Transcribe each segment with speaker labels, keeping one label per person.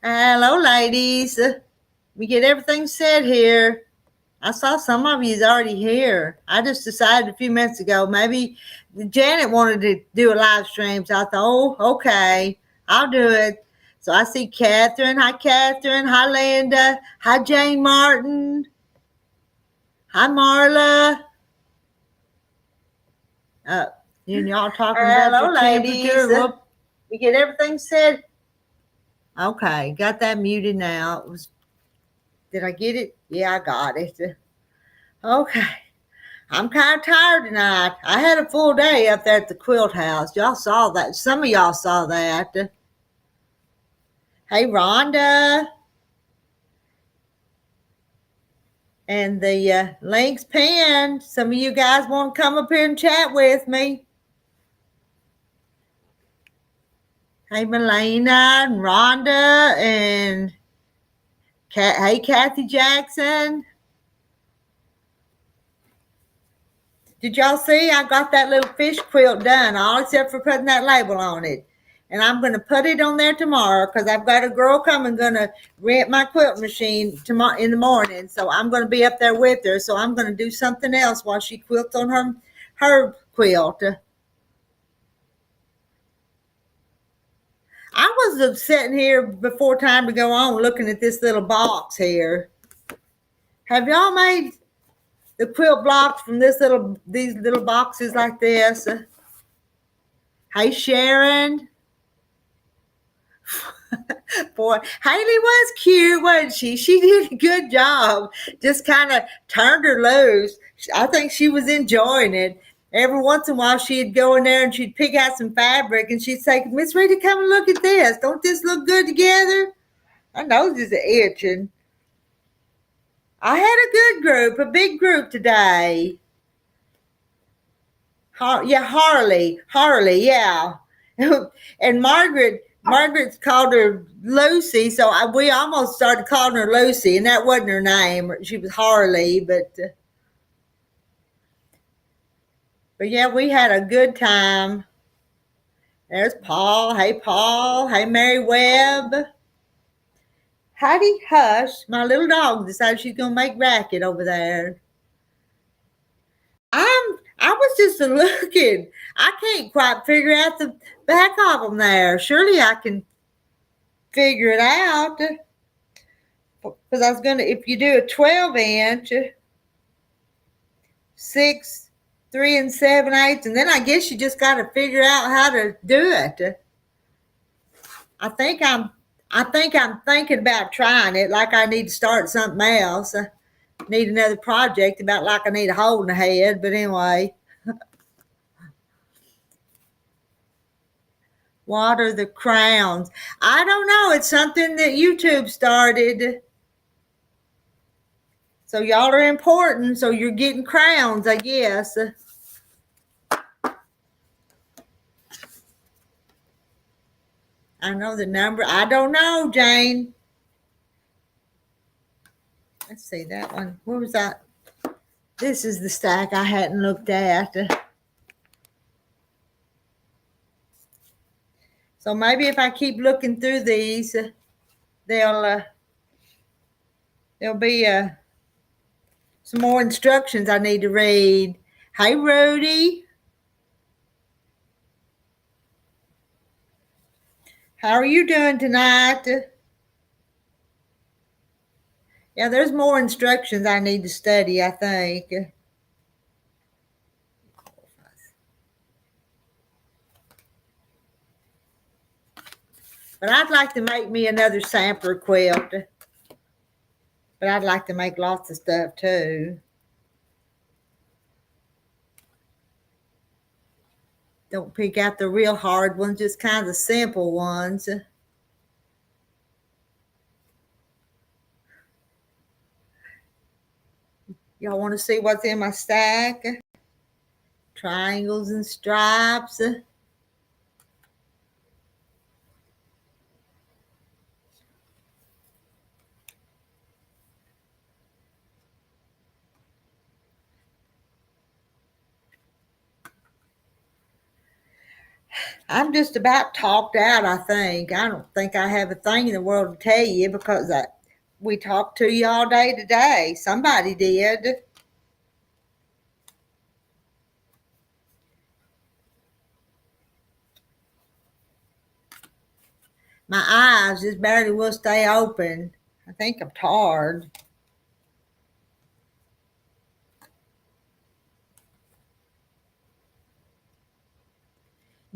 Speaker 1: Hello, ladies. We get everything said here. I saw some of you's already here. I just decided a few minutes ago maybe Janet wanted to do a live stream, so I thought, oh, okay, I'll do it. So I see Catherine. Hi, Catherine. Hi, Linda. Hi, Jane Martin. Hi, Marla. Uh, y'all talking about
Speaker 2: Hello,
Speaker 1: the temperature.
Speaker 2: ladies.
Speaker 1: We get everything said. Okay, got that muted now. Did I get it? Yeah, I got it. Okay. I'm kind of tired tonight. I had a full day up there at the Quilt House. Y'all saw that. Some of y'all saw that. Hey, Rhonda. And the link's pinned. Some of you guys want to come up here and chat with me. Hey, Melina and Rhonda and hey, Kathy Jackson. Did y'all see? I got that little fish quilt done, all except for putting that label on it. And I'm going to put it on there tomorrow because I've got a girl coming going to rent my quilt machine tomorrow in the morning. So I'm going to be up there with her. So I'm going to do something else while she quilts on her quilt. I was sitting here before time to go on looking at this little box here. Have y'all made the quilt blocks from these little boxes like this? Hey, Sharon. Boy, Haley was cute, wasn't she? She did a good job. Just kind of turned her loose. I think she was enjoying it. Every once in a while, she'd go in there and she'd pick out some fabric and she'd say, Miss Rita, come and look at this. Don't this look good together? I know this is itching. I had a good group, a big group today. Harley, yeah. And Margaret's called her Lucy, so we almost started calling her Lucy, and that wasn't her name. She was Harley, but yeah, we had a good time. There's Paul. Hey, Paul. Hey, Mary Webb. Heidi Hush, my little dog, decided she's gonna make racket over there. I was just looking. I can't quite figure out the back of them there. Surely I can figure it out. Because I was going to, if you do a 12-inch, 6, 3 7/8, and then I guess you just got to figure out how to do it. I think I'm thinking about trying it. Like I need to start something else. I need another project about like I need a hole in the head. But anyway. What are the crowns? I don't know. It's something that YouTube started. So y'all are important. So you're getting crowns, I guess. I know the number. I don't know, Jane. Let's see that one. Where was that? This is the stack I hadn't looked at. So maybe if I keep looking through these, there'll be some more instructions I need to read. Hey, Rudy. How are you doing tonight? Yeah, there's more instructions I need to study, I think. But I'd like to make me another sampler quilt. But I'd like to make lots of stuff too. Don't pick out the real hard ones, just kind of the simple ones. Y'all want to see what's in my stack? Triangles and stripes. I'm just about talked out, I think. I don't think I have a thing in the world to tell you because we talked to you all day today. Somebody did. My eyes just barely will stay open. I think I'm tired.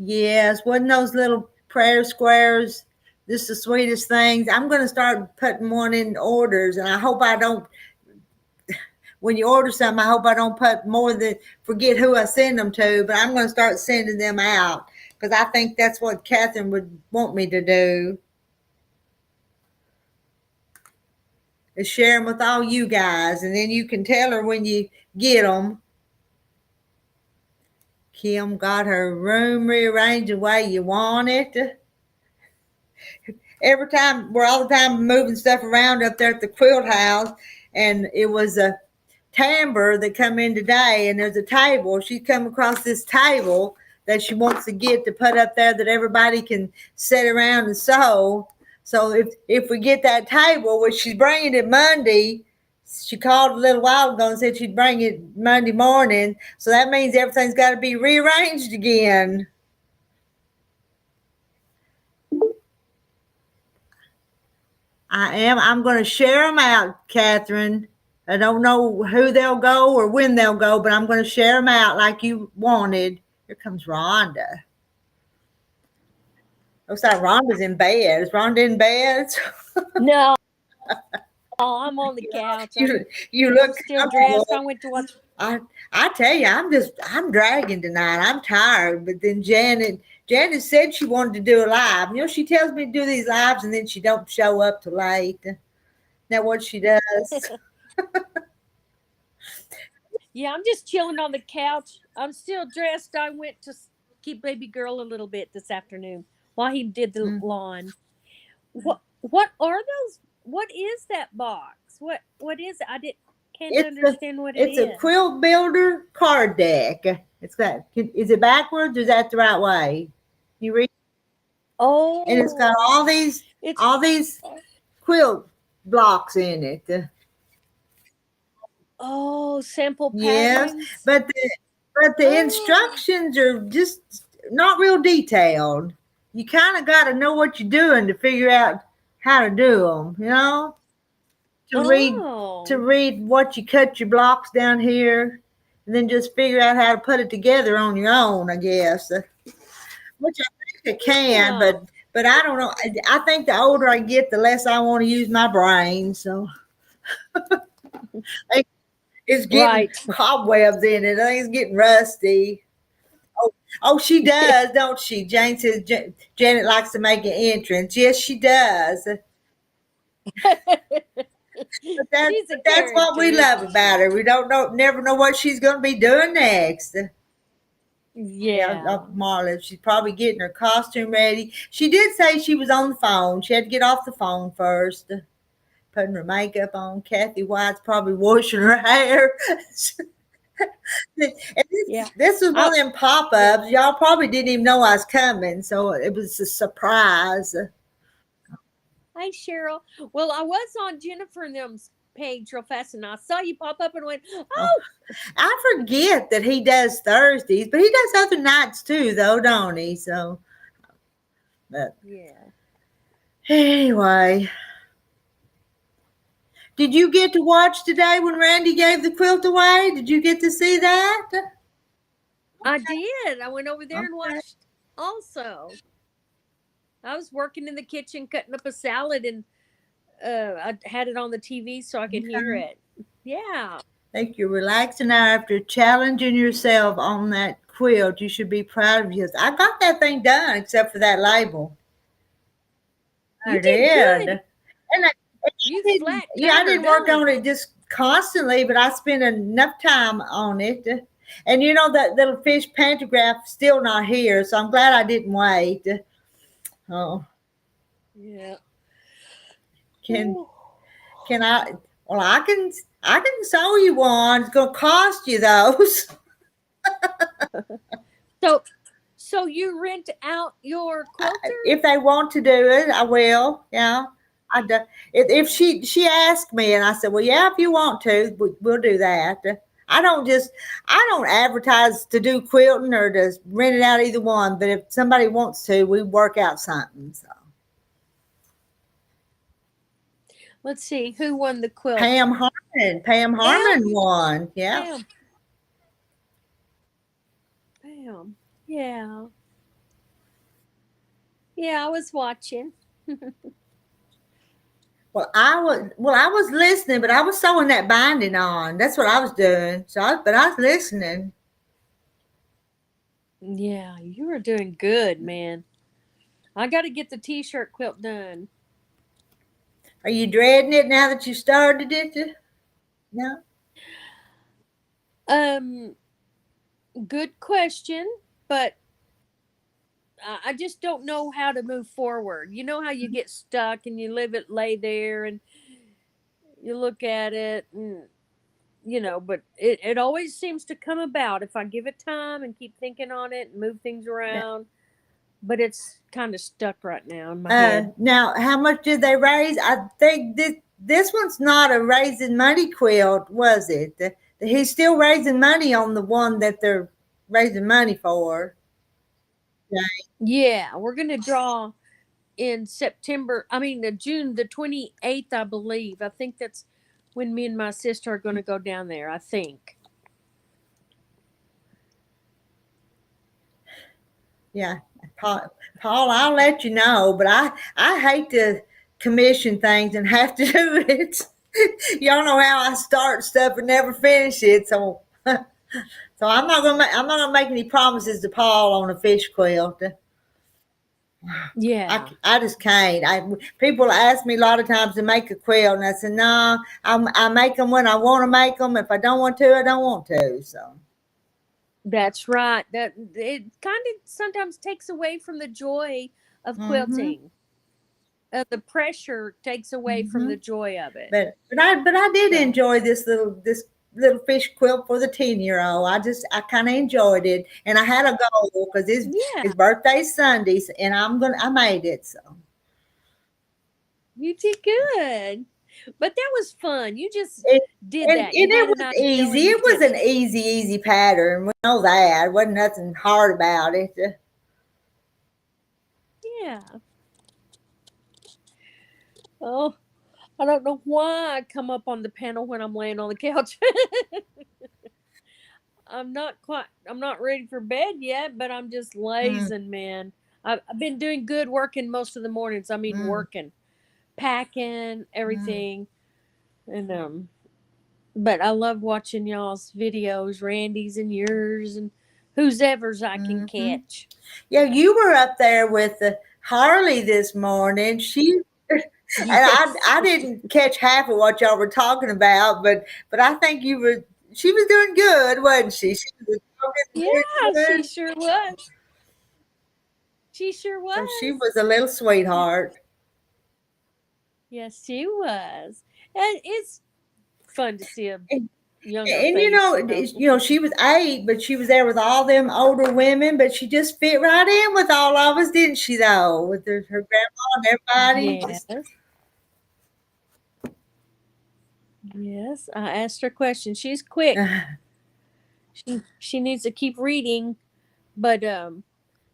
Speaker 1: Yes, wasn't those little prayer squares just the sweetest things? I'm going to start putting one in orders, and I hope I don't. When you order something, I hope I don't put more than forget who I send them to. But I'm going to start sending them out because I think that's what Catherine would want me to do. Is share them with all you guys, and then you can tell her when you get them. Kim got her room rearranged the way you want it. Every time we're all the time moving stuff around up there at the quilt house, and it was a Tamber that come in today, and there's a table. She come across this table that she wants to get to put up there that everybody can sit around and sew. So if we get that table, which she's bringing it Monday, she called a little while ago and said she'd bring it Monday morning. So that means everything's got to be rearranged again. I am. I'm going to share them out, Catherine. I don't know who they'll go or when they'll go, but I'm going to share them out like you wanted. Here comes Rhonda. Looks like Rhonda's in bed. Is Rhonda in bed?
Speaker 2: No, I'm on the couch.
Speaker 1: You look
Speaker 2: still dressed. I went to watch.
Speaker 1: I tell you, I'm dragging tonight. I'm tired. But then Janet said she wanted to do a live. You know, she tells me to do these lives and then she don't show up till late. Isn't that what she does?
Speaker 2: Yeah, I'm just chilling on the couch. I'm still dressed. I went to keep baby girl a little bit this afternoon while he did the lawn. What are those? What is that box? What is it? Can't understand what it is.
Speaker 1: It's a quilt builder card deck. It's got. Is it backwards? Or is that the right way? You read.
Speaker 2: Oh,
Speaker 1: and it's got all these quilt blocks in it.
Speaker 2: Oh, sample
Speaker 1: patterns.
Speaker 2: Yes,
Speaker 1: but the instructions are just not real detailed. You kind of got to know what you're doing to figure out how to do them. You know, to read what you cut your blocks down here, and then just figure out how to put it together on your own. I guess, which I think I can, but I don't know. I think the older I get, the less I want to use my brain. So it's getting cobwebs in it. I think it's getting rusty. Oh, she does, don't she? Jane says Janet likes to make an entrance. Yes, she does. But that's what we love about her. We never know what she's going to be doing next.
Speaker 2: Yeah.
Speaker 1: Marla, she's probably getting her costume ready. She did say she was on the phone. She had to get off the phone first. Putting her makeup on. Kathy White's probably washing her hair. This was one of them pop-ups. Y'all probably didn't even know I was coming, so it was a surprise.
Speaker 2: Hi, Cheryl. Well, I was on Jennifer and them's page real fast, and I saw you pop up and went, oh.
Speaker 1: I forget that he does Thursdays, but he does other nights too, though, don't he? So, but
Speaker 2: yeah.
Speaker 1: Anyway. Did you get to watch today when Randy gave the quilt away? Did you get to see that?
Speaker 2: I did. I went over there and watched also. I was working in the kitchen cutting up a salad, and I had it on the TV so I could hear it. Yeah.
Speaker 1: I think you're relaxing now after challenging yourself on that quilt. You should be proud of yourself. I got that thing done except for that label.
Speaker 2: You did good.
Speaker 1: And I didn't work on it just constantly, but I spent enough time on it. And you know that little fish pantograph still not here, so I'm glad I didn't wait. Oh.
Speaker 2: Yeah.
Speaker 1: Can I? Well, I can sew you one. It's gonna cost you those.
Speaker 2: So you rent out your quilter?
Speaker 1: If they want to do it, I will. Yeah. I do. If she asked me and I said, well, yeah, if you want to, we'll do that. I don't advertise to do quilting or to rent it out, either one. But if somebody wants to, we work out something. So
Speaker 2: Let's see who won the quilt.
Speaker 1: Pam Harmon
Speaker 2: Pam.
Speaker 1: won. Yeah.
Speaker 2: Pam. Pam. Yeah. Yeah, I was watching.
Speaker 1: I was listening, but I was sewing that binding on. That's what I was doing. But I was listening.
Speaker 2: Yeah, you were doing good, man. I got to get the t-shirt quilt done.
Speaker 1: Are you dreading it now that you started it? No.
Speaker 2: Um, good question, but I just don't know how to move forward. You know how you get stuck and you lay there and you look at it and but it always seems to come about if I give it time and keep thinking on it and move things
Speaker 1: Yeah.
Speaker 2: around. But it's kind of stuck right now in my head.
Speaker 1: Now, how much did they raise? I think this one's not a raising money quilt, was it? He's still raising money on the one that they're raising money for. Yeah.
Speaker 2: Yeah, we're gonna draw in September. I mean, June the 28th, I believe. I think that's when me and my sister are gonna go down there. I think.
Speaker 1: Yeah. Paul, I'll let you know, but I hate to commission things and have to do it. Y'all know how I start stuff and never finish it, so I'm not gonna make any promises to Paul on a fish quilt.
Speaker 2: Yeah,
Speaker 1: I just can't. People ask me a lot of times to make a quilt, and I said no. I make them when I want to make them. If I don't want to, I don't want to. So.
Speaker 2: that's right. That it kind of sometimes takes away from the joy of
Speaker 1: Mhm.
Speaker 2: quilting. The pressure takes away from the
Speaker 1: Mhm.
Speaker 2: joy of it.
Speaker 1: But I did
Speaker 2: So
Speaker 1: enjoy this little fish quilt for the 10-year-old. I kind of enjoyed it, and I had a goal because his
Speaker 2: yeah,
Speaker 1: birthday's Sundays, and I made it. So.
Speaker 2: you did good. But that was fun. You just
Speaker 1: And,
Speaker 2: did
Speaker 1: and
Speaker 2: that. You
Speaker 1: it
Speaker 2: had
Speaker 1: was
Speaker 2: an idea
Speaker 1: easy.
Speaker 2: and you
Speaker 1: It was
Speaker 2: did
Speaker 1: an
Speaker 2: it.
Speaker 1: easy pattern. We know that. It wasn't nothing hard about it.
Speaker 2: Yeah. Oh, I don't know why I come up on the panel when I'm laying on the couch. I'm not ready for bed yet, but I'm just
Speaker 1: Mm,
Speaker 2: lazing, man. I've been doing good working most of the mornings. I mean,
Speaker 1: mm,
Speaker 2: working, packing,
Speaker 1: mm,
Speaker 2: everything. And, but I love watching y'all's videos, Randy's and yours, and whose ever's I can
Speaker 1: mm-hmm.
Speaker 2: catch.
Speaker 1: Yeah, you were up there with Harley this morning. And
Speaker 2: Yes.
Speaker 1: I didn't catch half of what y'all were talking about, but I think you were. She was doing good, wasn't she? She was talking
Speaker 2: Yeah, she
Speaker 1: good.
Speaker 2: sure was. She sure
Speaker 1: So she
Speaker 2: was.
Speaker 1: was a little sweetheart.
Speaker 2: Yes, she was. And it's fun to see a
Speaker 1: And,
Speaker 2: younger
Speaker 1: and
Speaker 2: face, you know.
Speaker 1: she was 8, but she was there with all them older women. But she just fit right in with all of us, didn't she? Though with her grandma and everybody,
Speaker 2: Yes.
Speaker 1: just
Speaker 2: Yes. I asked her question. She's quick. She needs to keep reading, but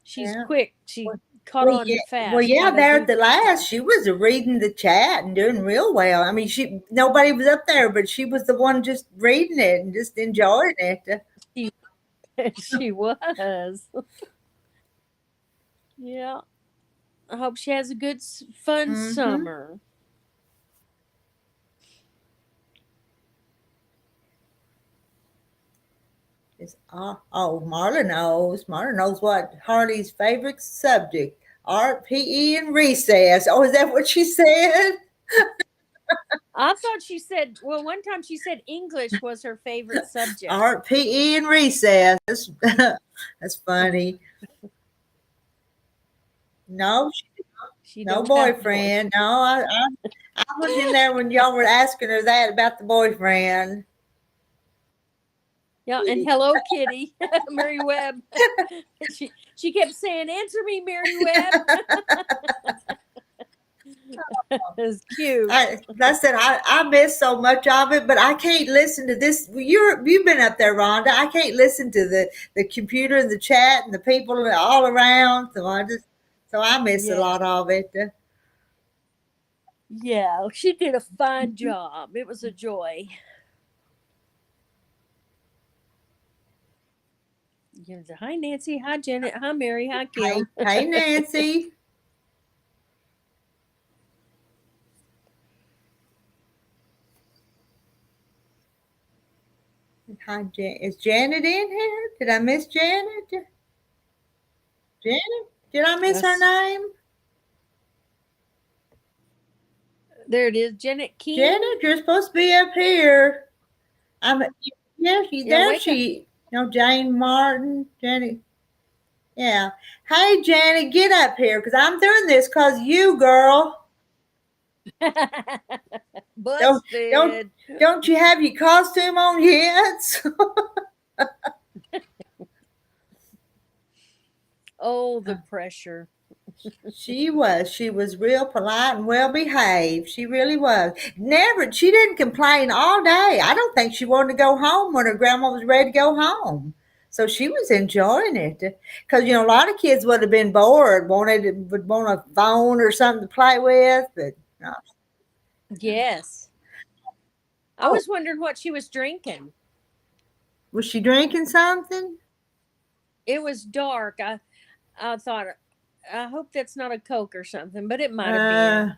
Speaker 2: she's
Speaker 1: yeah.
Speaker 2: quick. She
Speaker 1: Well,
Speaker 2: caught on fast
Speaker 1: yeah,
Speaker 2: how to
Speaker 1: there
Speaker 2: do
Speaker 1: at the last,
Speaker 2: things.
Speaker 1: she was reading the chat and doing real well. I mean, nobody was up there, but she was the one just reading it and just enjoying it.
Speaker 2: She she was. Yeah. I hope she has a good fun
Speaker 1: Mm-hmm.
Speaker 2: summer.
Speaker 1: Marla knows. Marla knows what Harley's favorite subject: art, PE, and recess. Oh, is that what she said?
Speaker 2: I thought she said, well, one time she said English was her favorite subject.
Speaker 1: Art, PE, and recess. That's funny. No,
Speaker 2: She
Speaker 1: no
Speaker 2: don't have a
Speaker 1: boyfriend.
Speaker 2: boyfriend.
Speaker 1: No, I was in there when y'all were asking her that about the boyfriend.
Speaker 2: Yeah, and hello, Kitty, Mary Webb. She kept saying, "Answer me, Mary Webb." It was cute.
Speaker 1: That's it. I miss so much of it, but I can't listen to this. You've been up there, Rhonda. I can't listen to the computer and the chat and the people all around. So I miss a
Speaker 2: Yeah,
Speaker 1: lot of it.
Speaker 2: yeah, she did a fine job. It was a joy. Hi, Nancy. Hi, Janet. Hi, Mary. Hi,
Speaker 1: Hey,
Speaker 2: Kim.
Speaker 1: hey, Nancy. Hi, is Janet in here? Did I miss Janet? Janet? Did I miss her
Speaker 2: Yes.
Speaker 1: name?
Speaker 2: There it is. Janet King.
Speaker 1: Janet, you're supposed to be up here. I'm. Yeah, she's
Speaker 2: Yeah,
Speaker 1: there.
Speaker 2: wake up.
Speaker 1: She. No, Jane Martin. Janet. Yeah. Hey, Janet, get up here because I'm doing this because you, girl. Don't don't
Speaker 2: Busted.
Speaker 1: don't you have your costume on yet?
Speaker 2: Oh, the pressure.
Speaker 1: She was real polite and well behaved. She really was. Never, she didn't complain all day. I don't think she wanted to go home when her grandma was ready to go home. So she was enjoying it. Because, a lot of kids would have been bored, would want a phone or something to play with, but no.
Speaker 2: Yes. I
Speaker 1: Oh,
Speaker 2: was wondering what she was drinking.
Speaker 1: was she drinking something?
Speaker 2: It was dark. I thought, I hope that's not a Coke or something, but it might have
Speaker 1: Uh,
Speaker 2: been.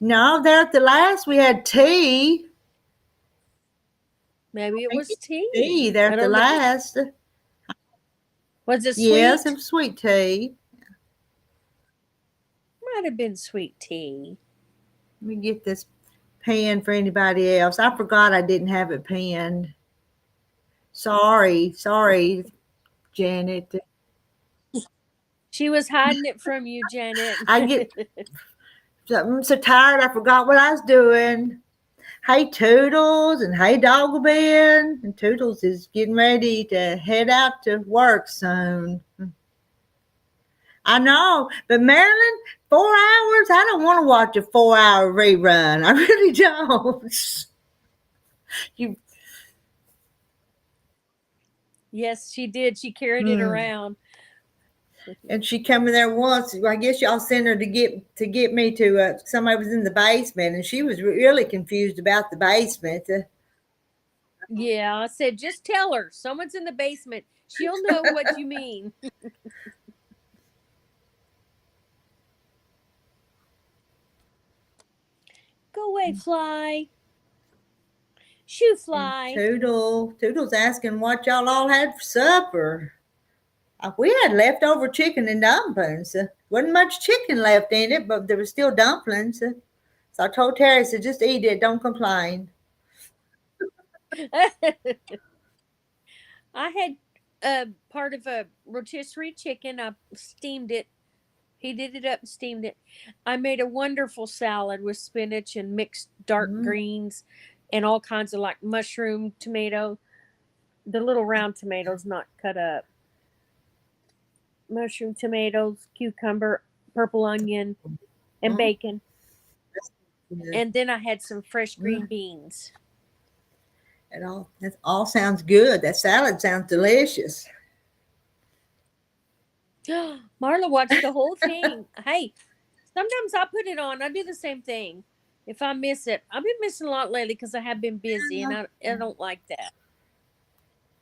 Speaker 1: no, there at the last we had tea.
Speaker 2: Maybe it
Speaker 1: I think
Speaker 2: was
Speaker 1: it's tea
Speaker 2: tea.
Speaker 1: there
Speaker 2: I
Speaker 1: at the
Speaker 2: don't know.
Speaker 1: last.
Speaker 2: Was it
Speaker 1: Yes, it
Speaker 2: sweet?
Speaker 1: was sweet tea.
Speaker 2: Might have been sweet tea.
Speaker 1: Let me get this pen for anybody else. I forgot I didn't have it penned. Sorry, Janet.
Speaker 2: She was hiding it from you, Janet.
Speaker 1: I get I'm so tired. I forgot what I was doing. Hey, Toodles, and hey, Dogglebin. And Toodles is getting ready to head out to work soon. I know, but Marilyn, 4 hours? I don't want to watch a 4 hour rerun. I really don't. You,
Speaker 2: Yes, she did. She carried it
Speaker 1: hmm.
Speaker 2: around.
Speaker 1: And she come in there once. I guess y'all sent her to get me to. Somebody was in the basement, and she was really confused about the basement.
Speaker 2: Yeah, I said, just tell her someone's in the basement. She'll know what you mean. Go away, fly. Shoo,
Speaker 1: And
Speaker 2: fly.
Speaker 1: Toodle's asking what y'all all had for supper. We had leftover chicken and dumplings. Wasn't much chicken left in it, but there was still dumplings. So I told Terry, I said, just eat it, don't complain.
Speaker 2: I had a part of a rotisserie chicken. I steamed it. He did it up and steamed it. I made a wonderful salad with spinach and mixed dark
Speaker 1: Mm,
Speaker 2: greens and all kinds of like mushroom, tomato, the little round tomatoes not cut up, mushroom, tomatoes, cucumber, purple onion, and
Speaker 1: mm,
Speaker 2: bacon.
Speaker 1: yeah.
Speaker 2: And then I had some fresh green
Speaker 1: Mm.
Speaker 2: beans.
Speaker 1: That all sounds good. That salad sounds delicious.
Speaker 2: Marla watched the whole thing. Hey, sometimes I put it on. I do the same thing. If I miss it, I've been missing a lot lately because I have been busy, and I don't like that.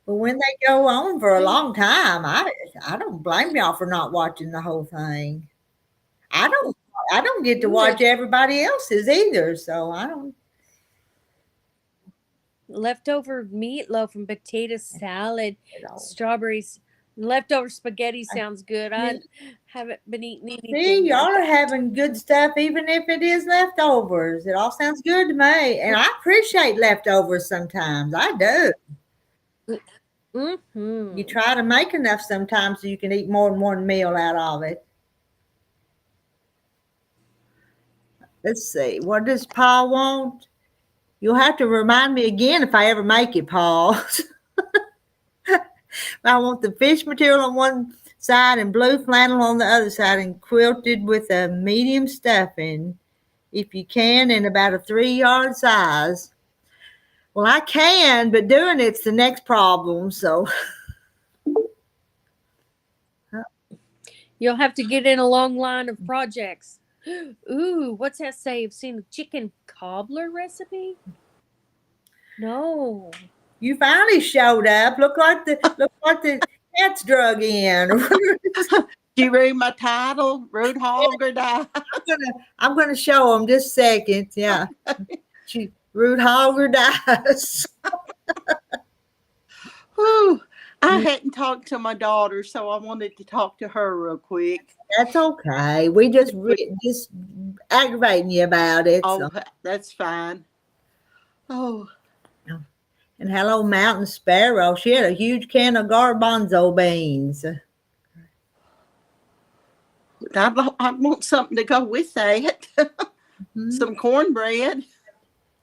Speaker 1: But when they go on for a long time, I don't blame y'all for not watching the whole thing. I don't I don't get to watch
Speaker 2: Left
Speaker 1: everybody else's either, so I don't.
Speaker 2: leftover meatloaf and potato salad,
Speaker 1: At all.
Speaker 2: strawberries, leftover spaghetti
Speaker 1: I,
Speaker 2: sounds good.
Speaker 1: yeah,
Speaker 2: I haven't been eating
Speaker 1: see,
Speaker 2: anything
Speaker 1: y'all
Speaker 2: like
Speaker 1: are
Speaker 2: that.
Speaker 1: having good stuff, even if it is leftovers. It all sounds good to me, and I appreciate leftovers sometimes. I do. You
Speaker 2: Mm-hmm.
Speaker 1: try to make enough sometimes so you can eat more than one meal out of it. Let's see. What does Paul want? You'll have to remind me again if I ever make it, Paul. I want the fish material on one side and blue flannel on the other side and quilted with a medium stuffing, if you can, in about a 3-yard size. Well, I can, but doing it's the next problem. So
Speaker 2: You'll have to get in a long line of projects. Ooh, what's that say? You've seen the chicken cobbler recipe? No.
Speaker 1: you finally showed up. Look like the cat's drug in.
Speaker 3: Do you read my title? Root hog or die?
Speaker 1: I'm gonna show them just a second. Yeah, she root hog or dies.
Speaker 3: Whew. I hadn't talked to my daughter, so I wanted to talk to her real quick.
Speaker 1: That's okay. We just aggravating you about it.
Speaker 3: Oh,
Speaker 1: So.
Speaker 3: that's fine. Oh,
Speaker 1: And hello, Mountain Sparrow. She had a huge can of garbanzo beans.
Speaker 3: I want something to go with that. Some cornbread.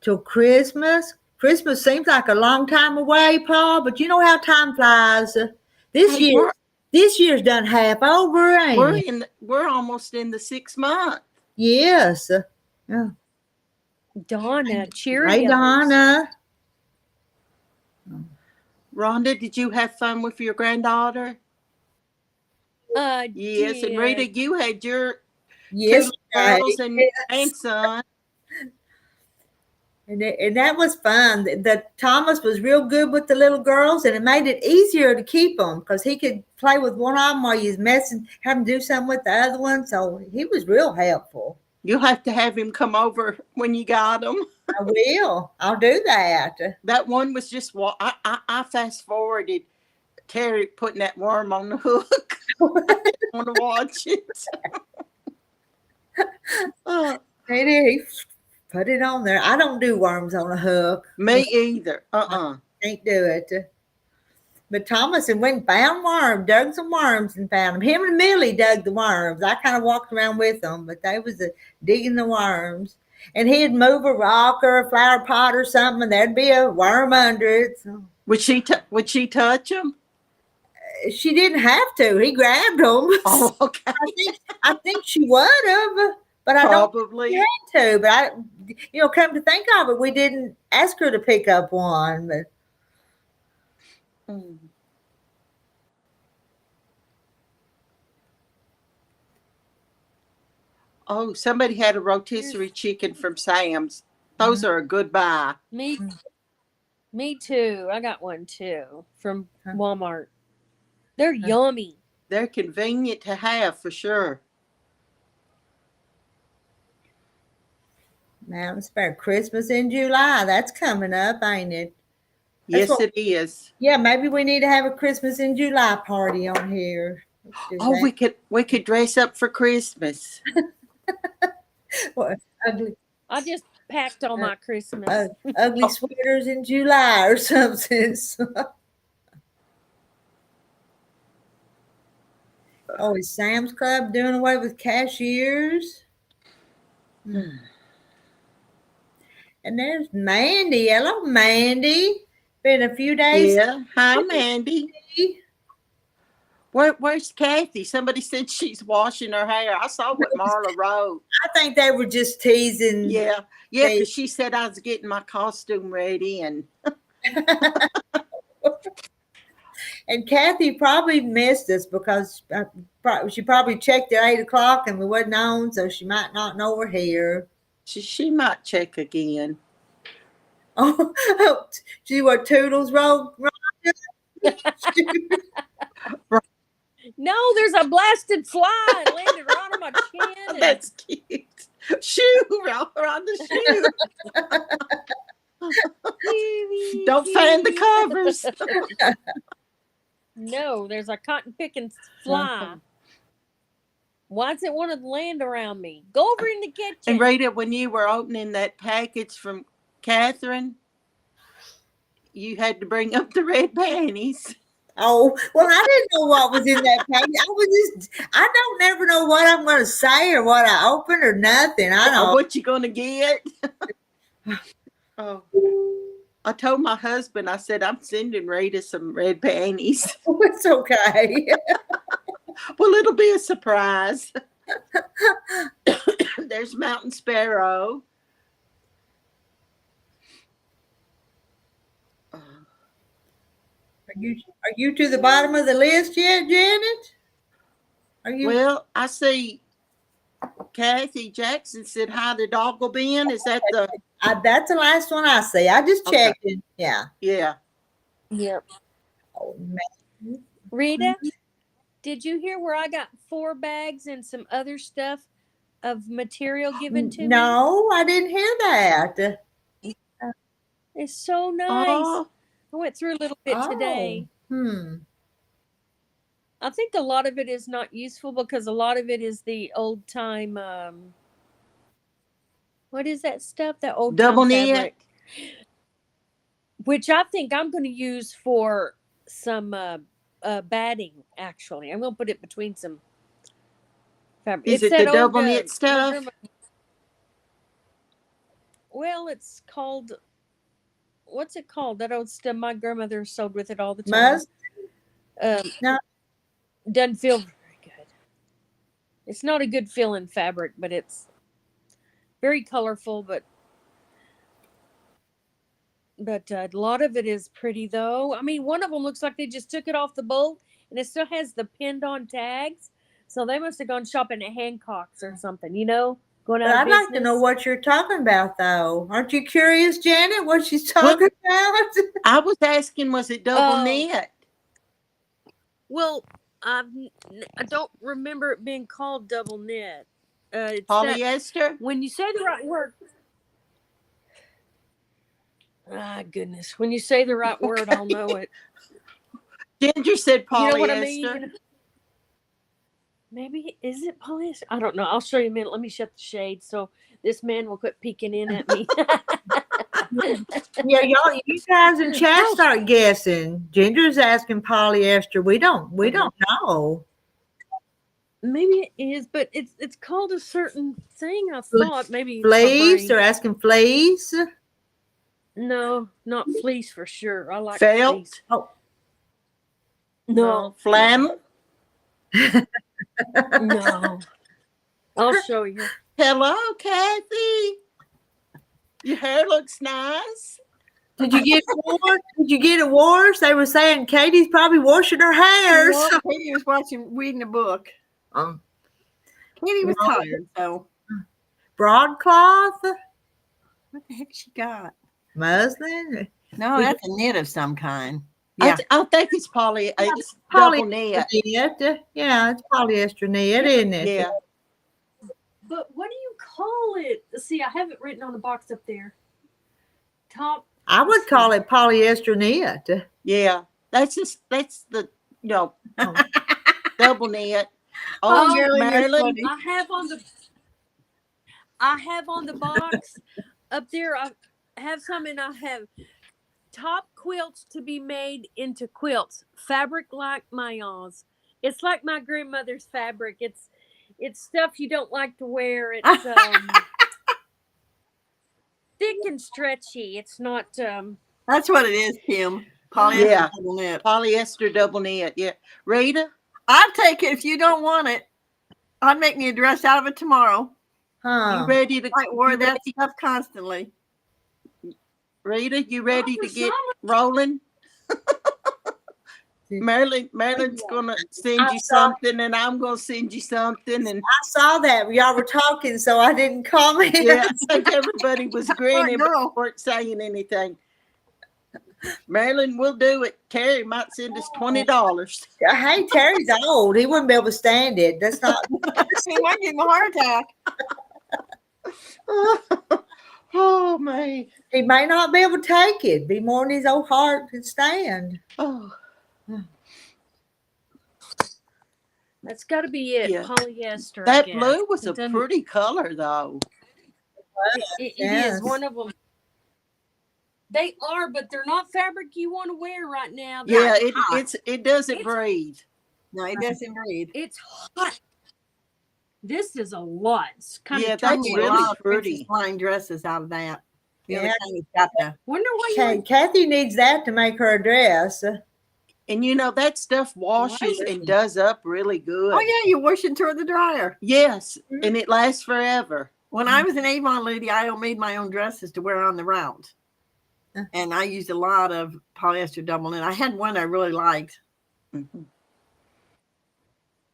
Speaker 1: Till Christmas. Christmas seems like a long time away, Paul, but you know how time flies. This year's done half over, ain't it?
Speaker 3: We're almost in the 6th month.
Speaker 1: Yes. Yeah.
Speaker 2: Donna, Cheerios.
Speaker 1: Hey, Donna.
Speaker 3: Rhonda, did you have fun with your granddaughter? Yes,
Speaker 2: did.
Speaker 3: and Rita, you had your
Speaker 1: Yes,
Speaker 3: two girls and grandson.
Speaker 1: And that was fun. The Thomas was real good with the little girls, and it made it easier to keep them because he could play with one of them while he was having to do something with the other one. So he was real helpful.
Speaker 3: You'll have to have him come over when you got him.
Speaker 1: I will. I'll do that.
Speaker 3: That one was just I fast forwarded Terry putting that worm on the hook. I didn't want to watch it.
Speaker 1: He did. He put it on there. I don't do worms on a hook.
Speaker 3: Me either.
Speaker 1: Can't do it. But Thomas and went and found worms, dug some worms and found them. Him and Millie dug the worms. I kind of walked around with them, but they was digging the worms. And he'd move a rock or a flower pot or something, and there'd be a worm under it. So.
Speaker 3: Would she touch them?
Speaker 1: She didn't have to. He grabbed them.
Speaker 3: Oh, okay.
Speaker 1: I think she would have, but I
Speaker 3: Probably.
Speaker 1: don't think she had to. But come to think of it, we didn't ask her to pick up one. But
Speaker 3: Oh, somebody had a rotisserie chicken from Sam's. Those are a good buy.
Speaker 2: Me too. I got one too from Walmart. They're yummy.
Speaker 3: They're convenient to have for sure.
Speaker 1: Mountain Spare Christmas in July. That's coming up, ain't it?
Speaker 3: Yes, it is.
Speaker 1: Yeah, maybe we need to have a Christmas in July party on here.
Speaker 3: Oh, we could dress up for Christmas.
Speaker 1: What, ugly,
Speaker 2: I just packed all my Christmas.
Speaker 1: ugly sweaters in July or something. Oh, is Sam's Club doing away with cashiers? And there's Mandy. Hello, Mandy. Been a few days.
Speaker 3: Yeah. Hi, Mandy. Where's Kathy? Somebody said she's washing her hair. I saw what Marla wrote.
Speaker 1: I think they were just teasing.
Speaker 3: Yeah, because she said I was getting my costume ready. And
Speaker 1: and Kathy probably missed us because she probably checked at 8 o'clock and we wasn't on, so she might not know we're here.
Speaker 3: She might check again.
Speaker 1: Oh, she what Toodles wrote?
Speaker 2: No, there's a blasted fly. It landed right on my chin.
Speaker 3: That's cute. Shoe, around the shoe. Don't fan the covers.
Speaker 2: No, there's a cotton picking fly. Why does it want to land around me? Go over in the kitchen.
Speaker 3: And Rita, when you were opening that package from Catherine, you had to bring up the red panties.
Speaker 1: Oh, well, I didn't know what was in that package. I don't never know what I'm going to say or what I open or nothing. I know.
Speaker 3: What you going to get? Oh. I told my husband, I said, I'm sending Rita some red panties.
Speaker 1: Oh, it's okay.
Speaker 3: Well, it'll be a surprise. There's Mountain Sparrow.
Speaker 1: Are you to the bottom of the list yet, Janet? Are you?
Speaker 3: Well, I see Kathy Jackson said hi to Doggle Ben. Is that the?
Speaker 1: That's the last one I see. I just checked it. Yeah.
Speaker 3: Yeah.
Speaker 2: Yep.
Speaker 1: Oh, man.
Speaker 2: Rita, did you hear where I got 4 bags and some other stuff of material given to me?
Speaker 1: No, I didn't hear that.
Speaker 2: It's so nice.
Speaker 3: Oh,
Speaker 2: I went through a little bit today. I think a lot of it is not useful because a lot of it is the old time. What is that stuff? That old
Speaker 3: double
Speaker 2: time
Speaker 3: knit.
Speaker 2: fabric, which I think I'm going to use for some batting. Actually, I'm going to put it between some fabric.
Speaker 3: Is
Speaker 2: it's
Speaker 3: it
Speaker 2: that
Speaker 3: the
Speaker 2: old,
Speaker 3: double knit stuff?
Speaker 2: Well, it's called. What's it called? That old stuff my grandmother sewed with it all the time.
Speaker 1: No.
Speaker 2: Doesn't feel very good. It's not a good feeling fabric, but it's very colorful. But a lot of it is pretty, though. I mean, one of them looks like they just took it off the bolt, and it still has the pinned-on tags. So they must have gone shopping at Hancock's or something, going out of business.
Speaker 1: I'd like to know what you're talking about, though. Aren't you curious, Janet, what she's talking about?
Speaker 3: I was asking, was it double knit?
Speaker 2: Well, I don't remember it being called double knit. It's
Speaker 3: Polyester?
Speaker 2: When you say the right word. Ah, goodness. When you say the right word, I'll know it.
Speaker 3: Ginger said polyester.
Speaker 2: You know what I mean? Maybe, is it polyester? I don't know. I'll show you a minute. Let me shut the shade so this man will quit peeking in at me.
Speaker 1: Yeah, you guys in chat start guessing. Ginger's asking polyester. We don't know.
Speaker 2: Maybe it is, but it's called a certain thing. I thought maybe
Speaker 1: fleece. They're asking fleece.
Speaker 2: No, not fleece for sure. I like
Speaker 3: felt.
Speaker 2: Fleece.
Speaker 1: Oh,
Speaker 3: no, flannel.
Speaker 2: No, I'll show you.
Speaker 3: Hello, Kathy. Your hair looks nice.
Speaker 1: Did you get it washed? Did you get it washed? They were saying Katie's probably washing her hair.
Speaker 4: No, Katie was reading a book. Katie was tired, so.
Speaker 1: Broadcloth?
Speaker 4: What the heck she got?
Speaker 1: Muslin?
Speaker 4: No, that's a knit of some kind. Yeah.
Speaker 3: I think it's it's double knit.
Speaker 1: Yeah, it's polyester knit, isn't it?
Speaker 3: Yeah.
Speaker 2: But what do you call it? See, I have it written on the box up there.
Speaker 1: I would call it polyester knit.
Speaker 3: Yeah. That's the double knit.
Speaker 2: Oh,
Speaker 3: Marilyn.
Speaker 2: I have on the box up there. I have some, and I have top quilts to be made into quilts. Fabric like Mayans. It's like my grandmother's fabric. It's stuff you don't like to wear. It's thick and stretchy. It's not.
Speaker 4: That's what it is, Kim. Polyester double knit.
Speaker 3: Polyester double knit. Yeah. Rita?
Speaker 4: I'll take it if you don't want it. I'll make me a dress out of it tomorrow.
Speaker 3: You ready to?
Speaker 4: I wore that stuff constantly.
Speaker 3: Rita, you ready to get rolling? Marilyn's gonna send you something, and I'm gonna send you something. And
Speaker 1: I saw that y'all were talking, so I didn't comment.
Speaker 3: Yeah, I think everybody was grinning, but weren't saying anything. Marilyn, we'll do it. Terry might send us $20.
Speaker 1: Hey, Terry's old. He wouldn't be able to stand it. That's not.
Speaker 4: He might give him a heart attack.
Speaker 3: Oh man,
Speaker 1: he may not be able to take it. Be more than his old heart can stand.
Speaker 3: Oh,
Speaker 2: that's got to be it. Yeah. Polyester.
Speaker 3: That blue was a pretty color, though.
Speaker 2: It is one of them. They are, but they're not fabric you want to wear right now.
Speaker 3: Yeah, it doesn't breathe.
Speaker 4: No, it doesn't breathe.
Speaker 2: It's hot. This is a lot. It's kind
Speaker 3: of that's really pretty.
Speaker 4: Flying dresses out of that. You know,
Speaker 1: Yeah.
Speaker 4: the kind that's got the.
Speaker 2: Wonder why you would
Speaker 1: Kathy needs that to make her a dress.
Speaker 3: And you know, that stuff washes and does up really good.
Speaker 4: Oh yeah, you wash it through the dryer.
Speaker 3: Yes, and it lasts forever.
Speaker 4: When I was an Avon lady, I made my own dresses to wear on the route. And I used a lot of polyester double knit. I had one I really liked.
Speaker 3: Mhm.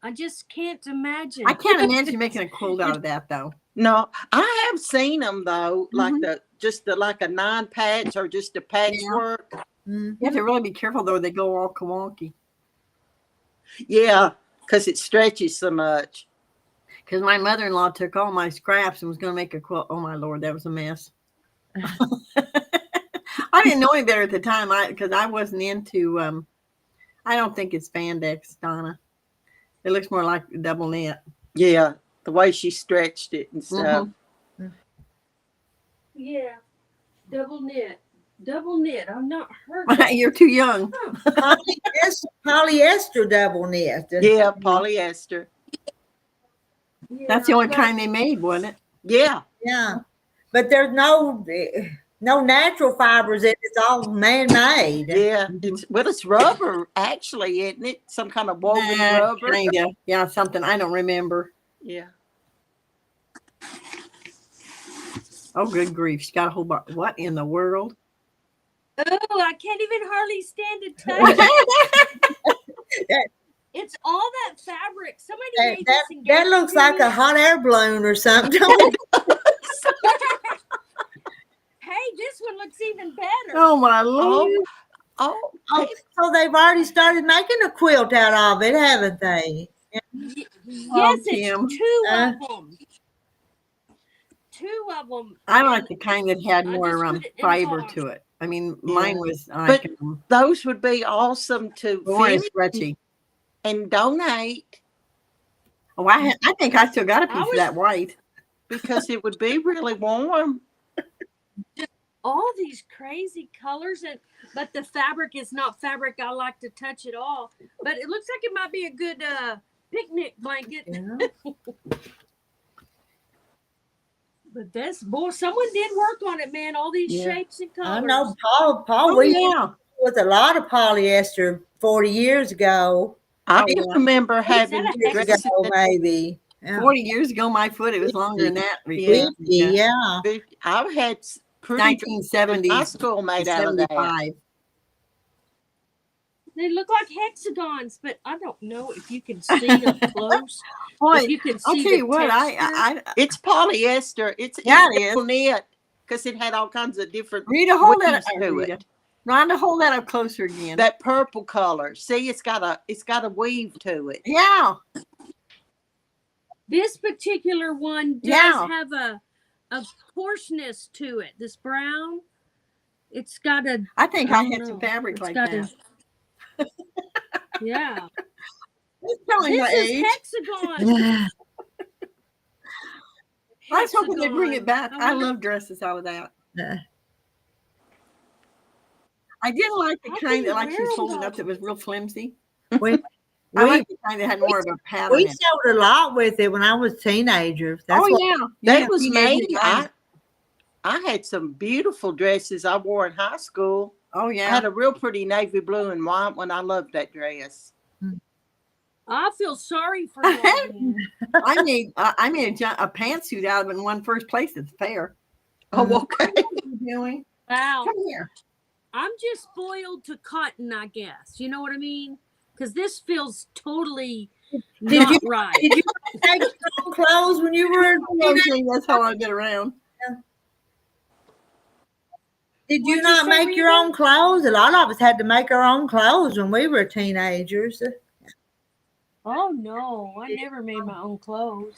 Speaker 2: I just can't imagine.
Speaker 4: I can't imagine making a quilt out of that though.
Speaker 3: No, I have seen them though, like like a non-patch or just a patchwork.
Speaker 4: You have to really be careful though; they go all wonky.
Speaker 3: Yeah, because it stretches so much.
Speaker 4: Because my mother-in-law took all my scraps and was going to make a quilt. Oh my Lord, that was a mess. I didn't know any better at the time, because I wasn't into. I don't think it's spandex, Donna. It looks more like double knit.
Speaker 3: Yeah, the way she stretched it and stuff.
Speaker 2: Yeah, double knit. Double knit. I've not heard.
Speaker 4: You're too young.
Speaker 1: Polyester double knit.
Speaker 3: Yeah, polyester.
Speaker 2: Yeah,
Speaker 4: That's the only kind they made, wasn't it?
Speaker 3: Yeah.
Speaker 1: Yeah, but there's no natural fibers in it. It's all man-made.
Speaker 3: Yeah, it's rubber actually, isn't it? Some kind of woven rubber.
Speaker 4: Kinda. Yeah, something I don't remember.
Speaker 3: Yeah.
Speaker 4: Oh, good grief! She got a whole bunch. What in the world?
Speaker 2: Oh, I can't even hardly stand to touch it. It's all that fabric. Somebody made this and gave
Speaker 1: That looks like a hot air balloon or something.
Speaker 2: Hey, this one looks even better.
Speaker 4: Oh my Lord!
Speaker 3: Oh,
Speaker 1: so they've already started making a quilt out of it, haven't they?
Speaker 2: Yes,
Speaker 4: Kim.
Speaker 2: it's two of them. Two of them.
Speaker 4: I like the kind that had
Speaker 2: I
Speaker 4: more
Speaker 2: just put it in
Speaker 4: fiber
Speaker 2: box.
Speaker 4: to it. I mean, mine was
Speaker 3: but those would be awesome to
Speaker 4: more
Speaker 3: finish
Speaker 4: stretchy.
Speaker 3: and donate
Speaker 4: Oh, I think I still got a piece of that white.
Speaker 3: because it would be really warm.
Speaker 2: All these crazy colors, but the fabric is not fabric I like to touch at all. But it looks like it might be a good picnic blanket.
Speaker 1: Yeah.
Speaker 2: But someone did work on it, man. All these shapes and colors.
Speaker 1: I know Paul with a lot of polyester 40 years ago.
Speaker 3: I remember having
Speaker 1: Years ago, maybe. Yeah.
Speaker 4: 40 years ago, my foot, it was longer than that.
Speaker 1: Yeah.
Speaker 3: I've had pretty
Speaker 4: 1970s.
Speaker 3: high school made out of that.
Speaker 2: They look like hexagons, but I don't know if you can see them close.
Speaker 4: Boy,
Speaker 2: if you can see
Speaker 4: I'll tell you what,
Speaker 3: it's polyester. It's knit because it had all kinds of different.
Speaker 4: Rita, hold that up
Speaker 3: to it.
Speaker 4: Rhonda, hold that up closer again.
Speaker 3: That purple color. See, it's got a weave to it.
Speaker 4: Yeah.
Speaker 2: This particular one does have a coarseness to it. This brown, it's got a.
Speaker 4: I think I had some fabric like that.
Speaker 2: Yeah.
Speaker 4: It's telling
Speaker 2: this
Speaker 4: my
Speaker 2: is
Speaker 4: age.
Speaker 2: hexagon.
Speaker 4: I was hoping they'd bring it back. I love dresses out of that. I didn't like the kind that like she was holding up that was real flimsy. I like the kind that had more of a pattern.
Speaker 1: We sewed a lot with it when I was a teenager.
Speaker 3: That was made. I had some beautiful dresses I wore in high school.
Speaker 4: Oh yeah,
Speaker 3: I had a real pretty navy blue and white one. I loved that dress.
Speaker 2: I feel sorry for you.
Speaker 4: I made a pantsuit out of it and won first place at the fair.
Speaker 3: Oh, okay.
Speaker 4: What are you doing?
Speaker 2: Wow.
Speaker 4: Come here.
Speaker 2: I'm just spoiled to cotton, I guess. You know what I mean? Because this feels totally not right.
Speaker 1: Did you make your own clothes when you were?
Speaker 4: That's how I get around.
Speaker 1: Did you not make your own clothes? A lot of us had to make our own clothes when we were teenagers.
Speaker 2: Oh no, I never made my own clothes.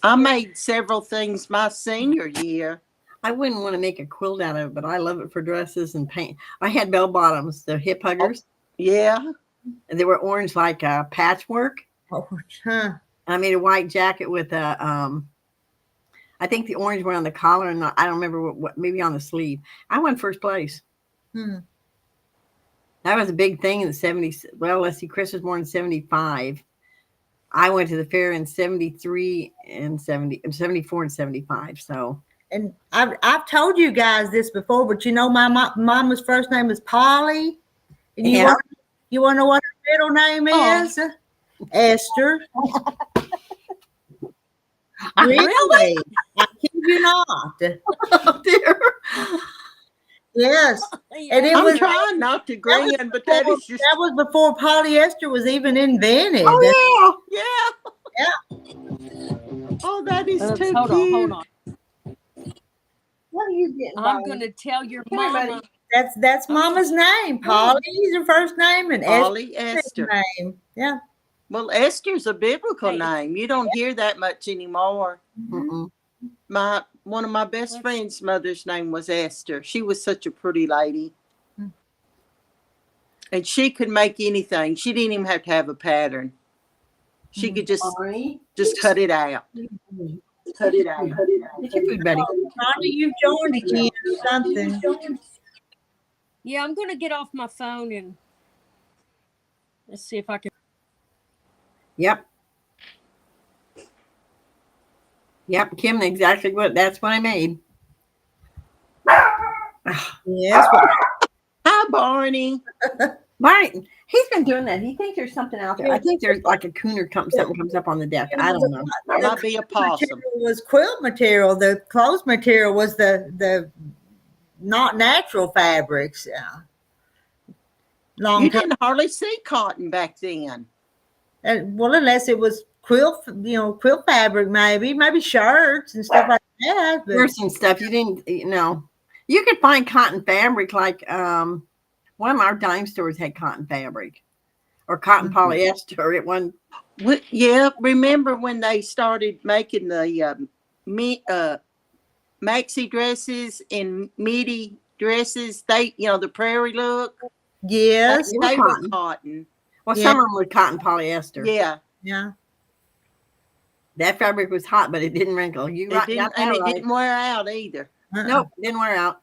Speaker 3: I made several things my senior year.
Speaker 4: I wouldn't want to make a quilt out of it, but I love it for dresses and paint. I had bell bottoms, the hip huggers.
Speaker 3: Yeah.
Speaker 4: And they were orange like patchwork.
Speaker 1: Oh, huh.
Speaker 4: I made a white jacket with a, I think the orange one on the collar, and I don't remember what maybe on the sleeve. I won first place. That was a big thing in the 70s. Well, let's see, Chris was born in 75. I went to the fair in 73 and 74 and 75. So,
Speaker 1: And I've told you guys this before, but you know my mama's first name is Polly, and
Speaker 4: yeah.
Speaker 1: you want to know what her middle name is? Esther. Really? I kid you not.
Speaker 4: Oh, dear.
Speaker 1: Yes.
Speaker 2: Yeah,
Speaker 1: And it
Speaker 3: I'm
Speaker 1: was
Speaker 3: trying not to grin, but that is just
Speaker 1: that was before polyester was even invented.
Speaker 4: Oh,
Speaker 3: yeah.
Speaker 1: Yeah.
Speaker 3: Oh, that is too
Speaker 2: hold
Speaker 3: cute.
Speaker 2: on.
Speaker 1: What are you getting?
Speaker 2: I'm going to tell your mama.
Speaker 1: That's Mama's name. Polly is her first name, and
Speaker 3: Polly
Speaker 1: Esther
Speaker 3: Esther.
Speaker 1: name. Yeah.
Speaker 3: Well, Esther's a biblical
Speaker 2: Hey.
Speaker 3: name. You don't hear that much anymore.
Speaker 4: yeah.
Speaker 3: One of my best friend's mother's name was Esther. She was such a pretty lady. And she could make anything. She didn't even have to have a pattern. She could just cut it out. Cut it out.
Speaker 4: Get your food, buddy.
Speaker 1: Ronnie, you've joined again or something.
Speaker 2: Yeah, I'm going to get off my phone and let's see if I can.
Speaker 4: Yep. Yep, Kim, exactly that's what I made.
Speaker 1: Yes.
Speaker 3: Hi, Barney.
Speaker 4: Martin, he's been doing that. He thinks there's something out there. I think there's like a cooner something comes up on the deck. I don't know.
Speaker 3: That might be a possum.
Speaker 1: Was quilt material. The clothes material was the not natural fabrics.
Speaker 3: You didn't hardly see cotton back then.
Speaker 1: Well, unless it was quilt fabric, maybe shirts and stuff like that. But
Speaker 4: Shirts and stuff. You didn't, you could find cotton fabric like one of our dime stores had cotton fabric or cotton polyester at one.
Speaker 3: Yeah, remember when they started making the maxi dresses and midi dresses? They, the prairie look.
Speaker 1: Yes,
Speaker 3: they were cotton.
Speaker 4: Well, some of them were cotton polyester.
Speaker 1: Yeah.
Speaker 4: That fabric was hot, but it didn't wrinkle. It
Speaker 3: didn't wear out either.
Speaker 4: Nope, didn't wear out.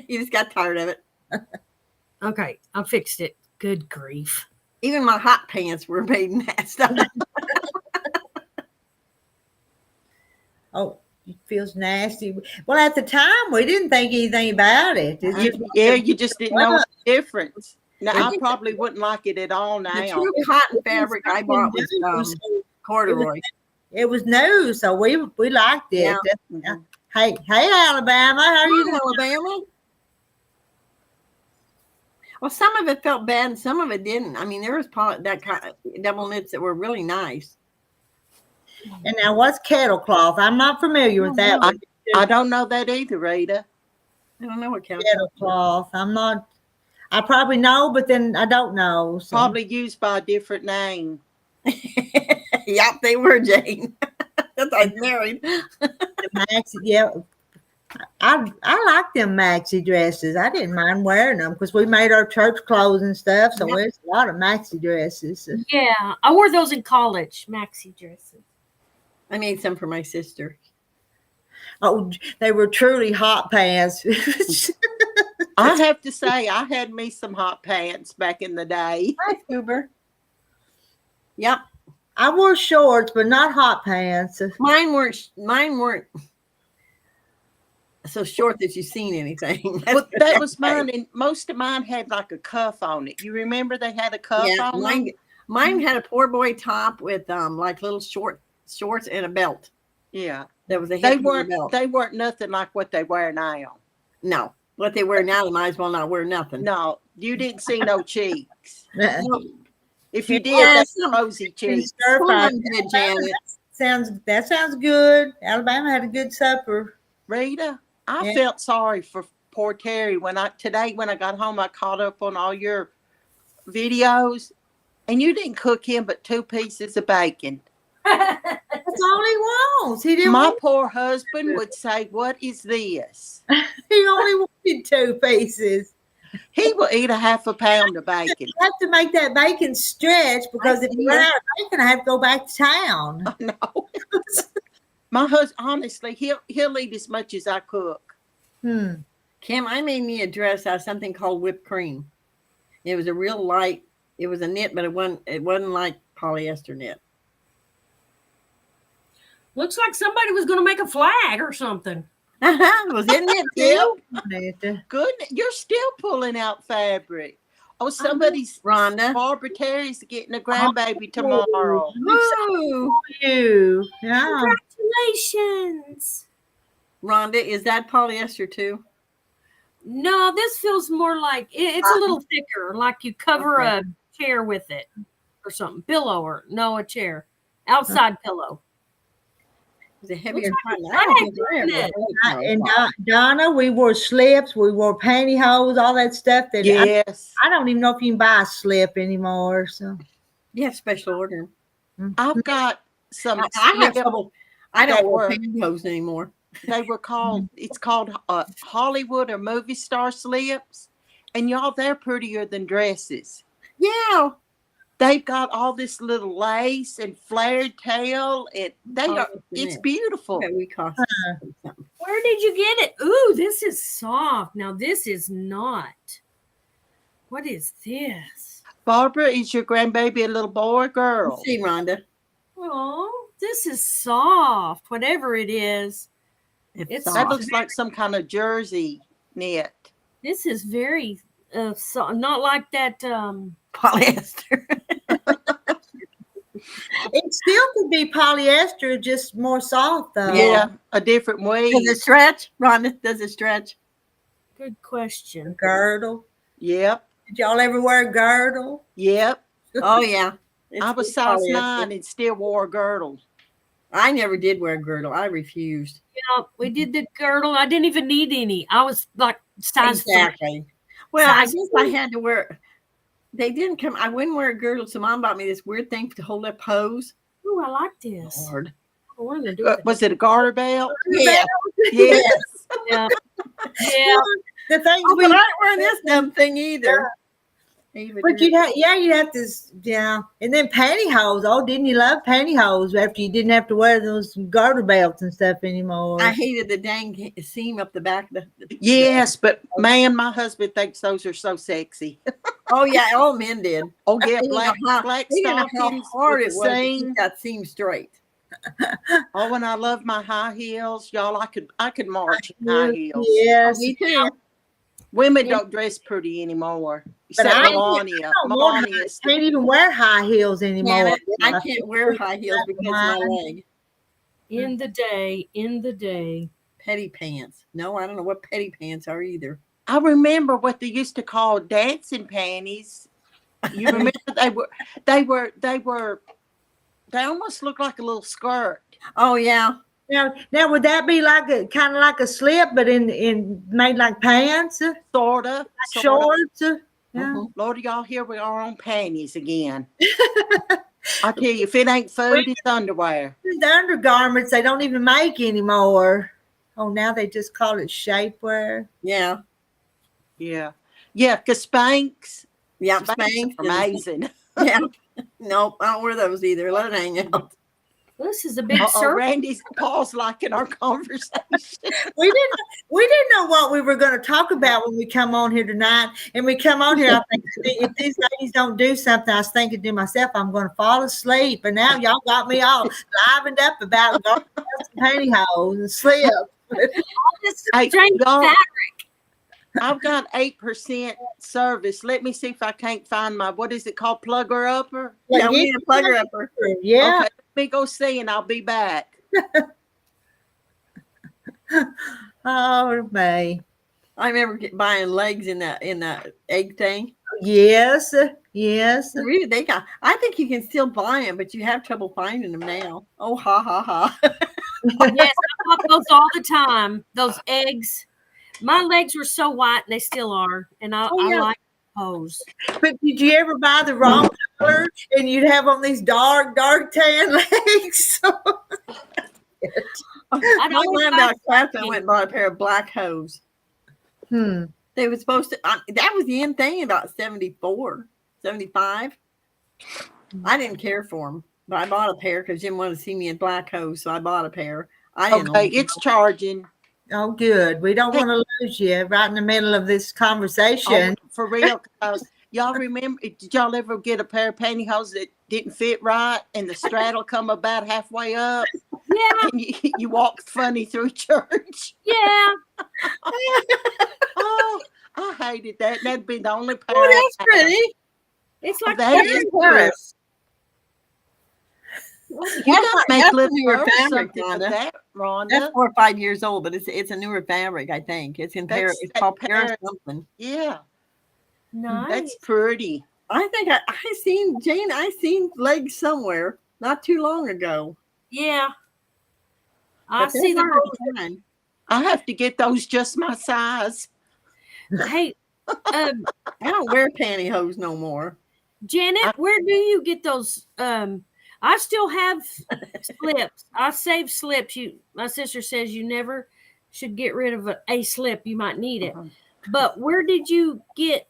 Speaker 4: You just got tired of it.
Speaker 2: Okay, I fixed it. Good grief.
Speaker 4: Even my hot pants were made in that stuff.
Speaker 1: Oh, it feels nasty. Well, at the time, we didn't think anything about it.
Speaker 3: You just didn't know the difference. Now, I probably wouldn't like it at all now.
Speaker 4: The true cotton fabric I bought was corduroy.
Speaker 1: It was new, so we liked it.
Speaker 4: Yeah.
Speaker 1: Hey, Alabama, how are you,
Speaker 4: Alabama? Well, some of it felt bad, and some of it didn't. I mean, there was that kind of double knits that were really nice.
Speaker 1: And now, what's kettle cloth? I'm not familiar with that.
Speaker 3: I don't know that either, Rita.
Speaker 4: I don't know what kettle
Speaker 1: cloth. I'm not. I probably know, but then I don't know. So.
Speaker 3: Probably used by a different name.
Speaker 4: Yep, they were, Jane. That's I married.
Speaker 1: Maxi, yeah. I like them maxi dresses. I didn't mind wearing them because we made our church clothes and stuff. So there's a lot of maxi dresses.
Speaker 2: Yeah, I wore those in college, maxi dresses.
Speaker 4: I made some for my sister.
Speaker 1: Oh, they were truly hot pants.
Speaker 3: I have to say, I had me some hot pants back in the day.
Speaker 4: Hi, Uber. Yep.
Speaker 1: I wore shorts, but not hot pants.
Speaker 4: Mine weren't so short that you've seen anything.
Speaker 3: Well, that was mine, and most of mine had like a cuff on it. You remember they had a cuff on them?
Speaker 4: Mine had a poor boy top with like little shorts and a belt.
Speaker 3: Yeah.
Speaker 4: There was a
Speaker 3: belt. They weren't nothing like what they wear now.
Speaker 4: No. What they wear now, they might as well not wear nothing.
Speaker 3: No, you didn't see no cheeks. If you did, that's rosy cheeks.
Speaker 1: That sounds good. Alabama had a good supper.
Speaker 3: Rita, I felt sorry for poor Terry when I got home. I caught up on all your videos, and you didn't cook him but 2 pieces of bacon.
Speaker 1: That's all he wants. He didn't.
Speaker 3: My poor husband would say, "What is this?"
Speaker 1: He only wanted 2 pieces.
Speaker 3: He will eat a half a pound of bacon.
Speaker 1: You have to make that bacon stretch because if you run out of bacon, I have to go back to town.
Speaker 3: No. My husband, honestly, he'll eat as much as I cook.
Speaker 4: Kim, I made me a dress out of something called whipped cream. It was a real light. It was a knit, but it wasn't like polyester knit.
Speaker 5: Looks like somebody was going to make a flag or something.
Speaker 4: Was in it too?
Speaker 3: Goodness, you're still pulling out fabric. Oh, somebody's
Speaker 4: Rhonda.
Speaker 3: Barbara Terry's getting a grandbaby tomorrow.
Speaker 4: Woo.
Speaker 1: You. Yeah.
Speaker 5: Congratulations.
Speaker 4: Rhonda, is that polyester too?
Speaker 5: No, this feels more like it's a little thicker, like you cover a chair with it or something. Pillow or no, a chair. Outside pillow.
Speaker 4: Is it heavier?
Speaker 1: And Donna, we wore slips, we wore pantyhose, all that stuff. That
Speaker 3: Yes.
Speaker 1: I don't even know if you can buy a slip anymore. So
Speaker 4: You have special order.
Speaker 3: I've got some.
Speaker 4: I have trouble. I don't
Speaker 3: that
Speaker 4: wear
Speaker 3: were-
Speaker 4: pantyhose anymore.
Speaker 3: They were called, it's called Hollywood or movie star slips. And y'all, they're prettier than dresses.
Speaker 4: Yeah.
Speaker 3: They've got all this little lace and flared tail. It's beautiful.
Speaker 4: Okay, we cost something.
Speaker 5: Where did you get it? Ooh, this is soft. Now this is not. What is this?
Speaker 3: Barbara, is your grandbaby a little boy or girl?
Speaker 4: Let's see, Rhonda.
Speaker 5: Oh, this is soft. Whatever it is.
Speaker 4: It's
Speaker 3: That
Speaker 4: soft.
Speaker 3: looks like some kind of jersey knit.
Speaker 5: This is very not like that
Speaker 4: Polyester.
Speaker 1: it still could be polyester, just more soft though.
Speaker 3: Yeah, a different way.
Speaker 4: Does it stretch, Rhonda? Does it stretch?
Speaker 5: good question.
Speaker 1: Girdle.
Speaker 3: Yep,
Speaker 1: Did y'all ever wear a girdle?
Speaker 3: yep.
Speaker 4: Oh yeah.
Speaker 3: I was
Speaker 4: It's
Speaker 3: size
Speaker 4: polyester.
Speaker 3: 9 and still wore a girdle.
Speaker 4: I never did wear a girdle. I refused.
Speaker 5: Yeah, we did the girdle. I didn't even need any. I was like size 3.
Speaker 4: Exactly. Well, I
Speaker 5: Size
Speaker 4: guess I had to wear. They didn't come. I wouldn't wear a girdle, so Mom bought me this weird thing to hold up hose.
Speaker 5: Ooh, I like this.
Speaker 4: Lord.
Speaker 5: What am I gonna do with it?
Speaker 3: Was it a garter belt?
Speaker 4: Yeah.
Speaker 3: Yes.
Speaker 5: Yeah. Yeah.
Speaker 1: The thing
Speaker 4: Oh, but I ain't wearing this dumb thing either.
Speaker 1: But you'd have to, and then pantyhose. Oh, didn't you love pantyhose after you didn't have to wear those garter belts and stuff anymore?
Speaker 4: I hated the dang seam up the back.
Speaker 3: Yes, but man, my husband thinks those are so sexy.
Speaker 4: Oh yeah, all men did.
Speaker 3: Oh yeah,
Speaker 4: They didn't know
Speaker 3: black
Speaker 4: They didn't know how
Speaker 3: stockings
Speaker 4: hard
Speaker 3: with
Speaker 4: it
Speaker 3: the
Speaker 4: was to
Speaker 3: seam.
Speaker 4: keep that seam straight.
Speaker 3: Oh, and I love my high heels, y'all. I could march in high heels.
Speaker 1: Yes.
Speaker 4: Me too.
Speaker 3: Women don't dress pretty anymore.
Speaker 1: But
Speaker 3: Except
Speaker 1: I
Speaker 3: Melania.
Speaker 1: can't even wear high heels anymore.
Speaker 4: I can't wear high heels because of my leg.
Speaker 5: In the day.
Speaker 4: Petty pants. No, I don't know what petty pants are either.
Speaker 3: I remember what they used to call dancing panties. You remember they almost looked like a little skirt.
Speaker 4: Oh yeah.
Speaker 1: Now would that be like a kind of like a slip, but in made like pants,
Speaker 3: Sorta.
Speaker 1: shorts? Yeah.
Speaker 4: Mhm.
Speaker 3: Lord, y'all, here we are on panties again. I tell you, if it ain't food, it's underwear.
Speaker 1: The undergarments they don't even make anymore. Oh, now they just call it shapewear.
Speaker 4: Yeah.
Speaker 3: Yeah. Yeah, because Spanx.
Speaker 4: Yeah.
Speaker 3: Spanx
Speaker 4: Spanx.
Speaker 3: are amazing.
Speaker 4: Yeah. Nope. I don't wear those either. Let it hang out.
Speaker 5: This is a big
Speaker 3: Uh-oh,
Speaker 5: circle.
Speaker 3: Randy's paused like in our conversation.
Speaker 1: We didn't know what we were going to talk about when we come on here tonight. And we come on here, I think if these ladies don't do something, I was thinking to myself, I'm going to fall asleep. And now y'all got me all livened up about pantyhose and slip.
Speaker 5: This
Speaker 3: Hey,
Speaker 5: strange
Speaker 3: y'all,
Speaker 5: fabric.
Speaker 3: I've got 8% service. Let me see if I can't find my, what is it called, plugger upper?
Speaker 4: Yeah, we need a plugger upper.
Speaker 1: Yeah.
Speaker 3: Okay, let me go see and I'll be back.
Speaker 1: Oh, May.
Speaker 4: I remember buying legs in that egg thing.
Speaker 1: Yes. Yes.
Speaker 4: Really, I think you can still buy them, but you have trouble finding them now. Oh, ha ha ha.
Speaker 5: Yes, I bought those all the time. Those eggs. My legs were so white, and they still are. And I like those.
Speaker 1: But did you ever buy the wrong color and you'd have on these dark tan legs?
Speaker 4: My
Speaker 5: always
Speaker 4: granddaughter
Speaker 5: buy
Speaker 4: class, I went and bought a pair of black hose. They were supposed to, that was the end thing about 74, 75. I didn't care for them, but I bought a pair because Jim wanted to see me in black hose, so I bought a pair. I didn't
Speaker 3: Okay,
Speaker 4: like them.
Speaker 3: it's charging.
Speaker 1: Oh, good. We don't want to lose you right in the middle of this conversation.
Speaker 3: Oh, for real. Y'all remember, did y'all ever get a pair of pantyhose that didn't fit right and the straddle come about halfway up?
Speaker 5: Yeah, Yeah,
Speaker 3: and you walk funny through church.
Speaker 5: yeah.
Speaker 3: Oh, I hated that. That'd be the only pair.
Speaker 4: Oh,
Speaker 3: I'd
Speaker 4: that's
Speaker 3: have.
Speaker 4: pretty.
Speaker 5: It's
Speaker 3: Oh,
Speaker 5: like
Speaker 3: that
Speaker 4: That's
Speaker 3: is
Speaker 4: Paris.
Speaker 3: You
Speaker 4: That's
Speaker 3: gotta
Speaker 4: not-
Speaker 3: make
Speaker 4: that's a
Speaker 3: little
Speaker 4: newer
Speaker 3: or
Speaker 4: fabric,
Speaker 3: something of
Speaker 4: Rhonda.
Speaker 3: that,
Speaker 4: That's
Speaker 3: Rhonda.
Speaker 4: 4 or 5 years old, but it's a newer fabric, I think. It's in Paris.
Speaker 3: That's
Speaker 4: It's
Speaker 3: that
Speaker 4: called Paris
Speaker 3: Paris.
Speaker 4: something.
Speaker 3: Yeah,
Speaker 5: nice.
Speaker 3: that's pretty.
Speaker 4: I think I seen Jane. I seen legs somewhere not too long ago.
Speaker 5: Yeah, I
Speaker 4: But they're
Speaker 5: see the
Speaker 4: hard to find.
Speaker 3: I have to get those just my size.
Speaker 5: Hey, um,
Speaker 4: I don't wear pantyhose no more.
Speaker 5: Janet,
Speaker 3: I-
Speaker 5: where do you get those? I still have slips. I save slips. My sister says you never should get rid of a slip. You might need it. But where did you get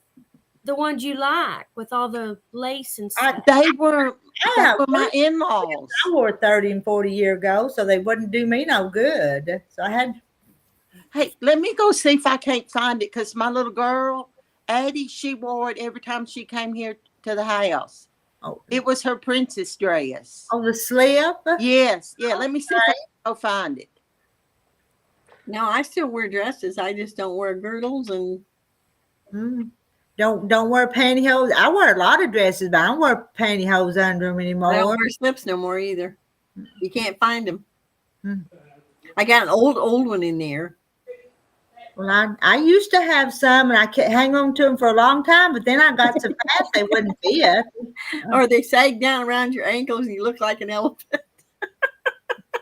Speaker 5: the ones you like with all the lace and stuff?
Speaker 3: They were
Speaker 1: I
Speaker 3: my in-laws.
Speaker 1: wore 30 and 40 years ago, so they wouldn't do me no good. So I had.
Speaker 3: Hey, let me go see if I can't find it because my little girl, Addie, she wore it every time she came here to the house.
Speaker 1: Oh,
Speaker 3: It was her princess dress.
Speaker 1: on the slip.
Speaker 3: Yes, yeah. Let me see if I can go find it.
Speaker 4: No, I still wear dresses. I just don't wear girdles and
Speaker 1: Don't wear pantyhose. I wear a lot of dresses, but I don't wear pantyhose under them
Speaker 4: I
Speaker 1: anymore.
Speaker 4: don't wear slips no more either. You can't find them.
Speaker 1: Hmm.
Speaker 4: I got an old one in there.
Speaker 1: Well, I used to have some, and I could hang on to them for a long time, but then I got so fast they wouldn't fit.
Speaker 4: Or they sag down around your ankles and you look like an elephant.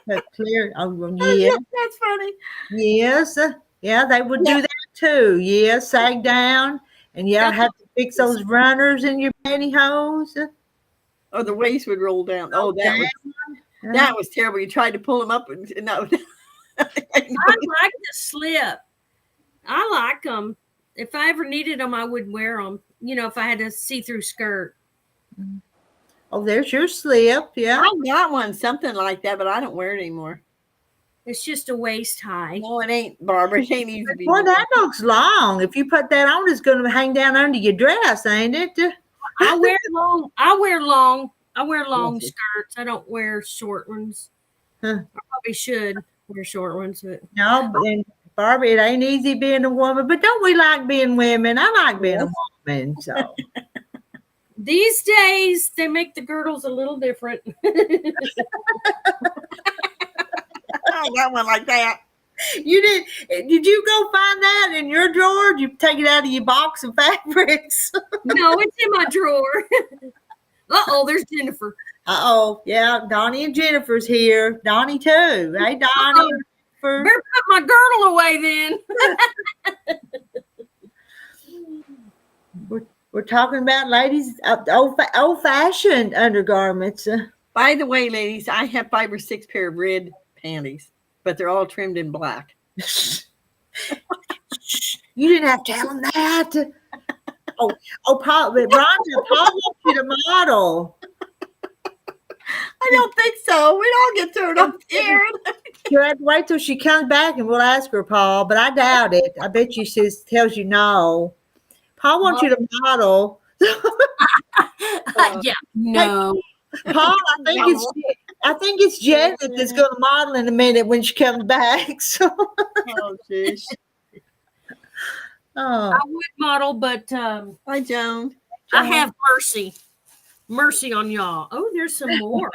Speaker 1: But clear. Oh, well, yeah.
Speaker 4: That's funny.
Speaker 1: Yes. Yeah, they would do that too. Yeah, sag down. And yeah, have to fix those runners in your pantyhose.
Speaker 4: Or the waist would roll down. Oh, that was terrible. You tried to pull them up and no.
Speaker 5: I like the slip. I like them. If I ever needed them, I would wear them. You know, if I had a see-through skirt.
Speaker 1: Oh, there's your slip. Yeah.
Speaker 4: I got one, something like that, but I don't wear it anymore.
Speaker 5: It's just a waist high.
Speaker 4: No, it ain't, Barbara. It ain't easy to be.
Speaker 1: Boy, that looks long. If you put that on, it's going to hang down under your dress, ain't it?
Speaker 5: I wear long skirts. I don't wear short ones.
Speaker 1: Huh.
Speaker 5: I probably should wear short ones, but
Speaker 1: No, and Barbie, it ain't easy being a woman, but don't we like being women? I like being a woman. So
Speaker 5: these days they make the girdles a little different.
Speaker 4: I got one like that.
Speaker 1: you did you go find that in your drawer? Did you take it out of your box of fabrics?
Speaker 5: No, it's in my drawer. There's Jennifer.
Speaker 1: Yeah, Donnie and Jennifer's here. Donnie too. Hey, Donnie.
Speaker 5: Better put my girdle away then.
Speaker 1: We're talking about ladies, old-fashioned undergarments.
Speaker 4: By the way, ladies, I have 5 or 6 pair of red panties, but they're all trimmed in black.
Speaker 1: You didn't have to tell them that. Paul wants you to model.
Speaker 4: I don't think so. We don't get turned off scared.
Speaker 1: You have to wait till she comes back and we'll ask her, Paul, but I doubt it. I bet you she tells you no. Paul wants you to model.
Speaker 5: Yeah, no.
Speaker 1: Paul, I think it's Janet that's going to model in a minute when she comes back. So,
Speaker 4: Oh, jeez.
Speaker 5: I would model, but
Speaker 4: Hi, Joan.
Speaker 5: I have mercy on y'all. Oh, there's some more.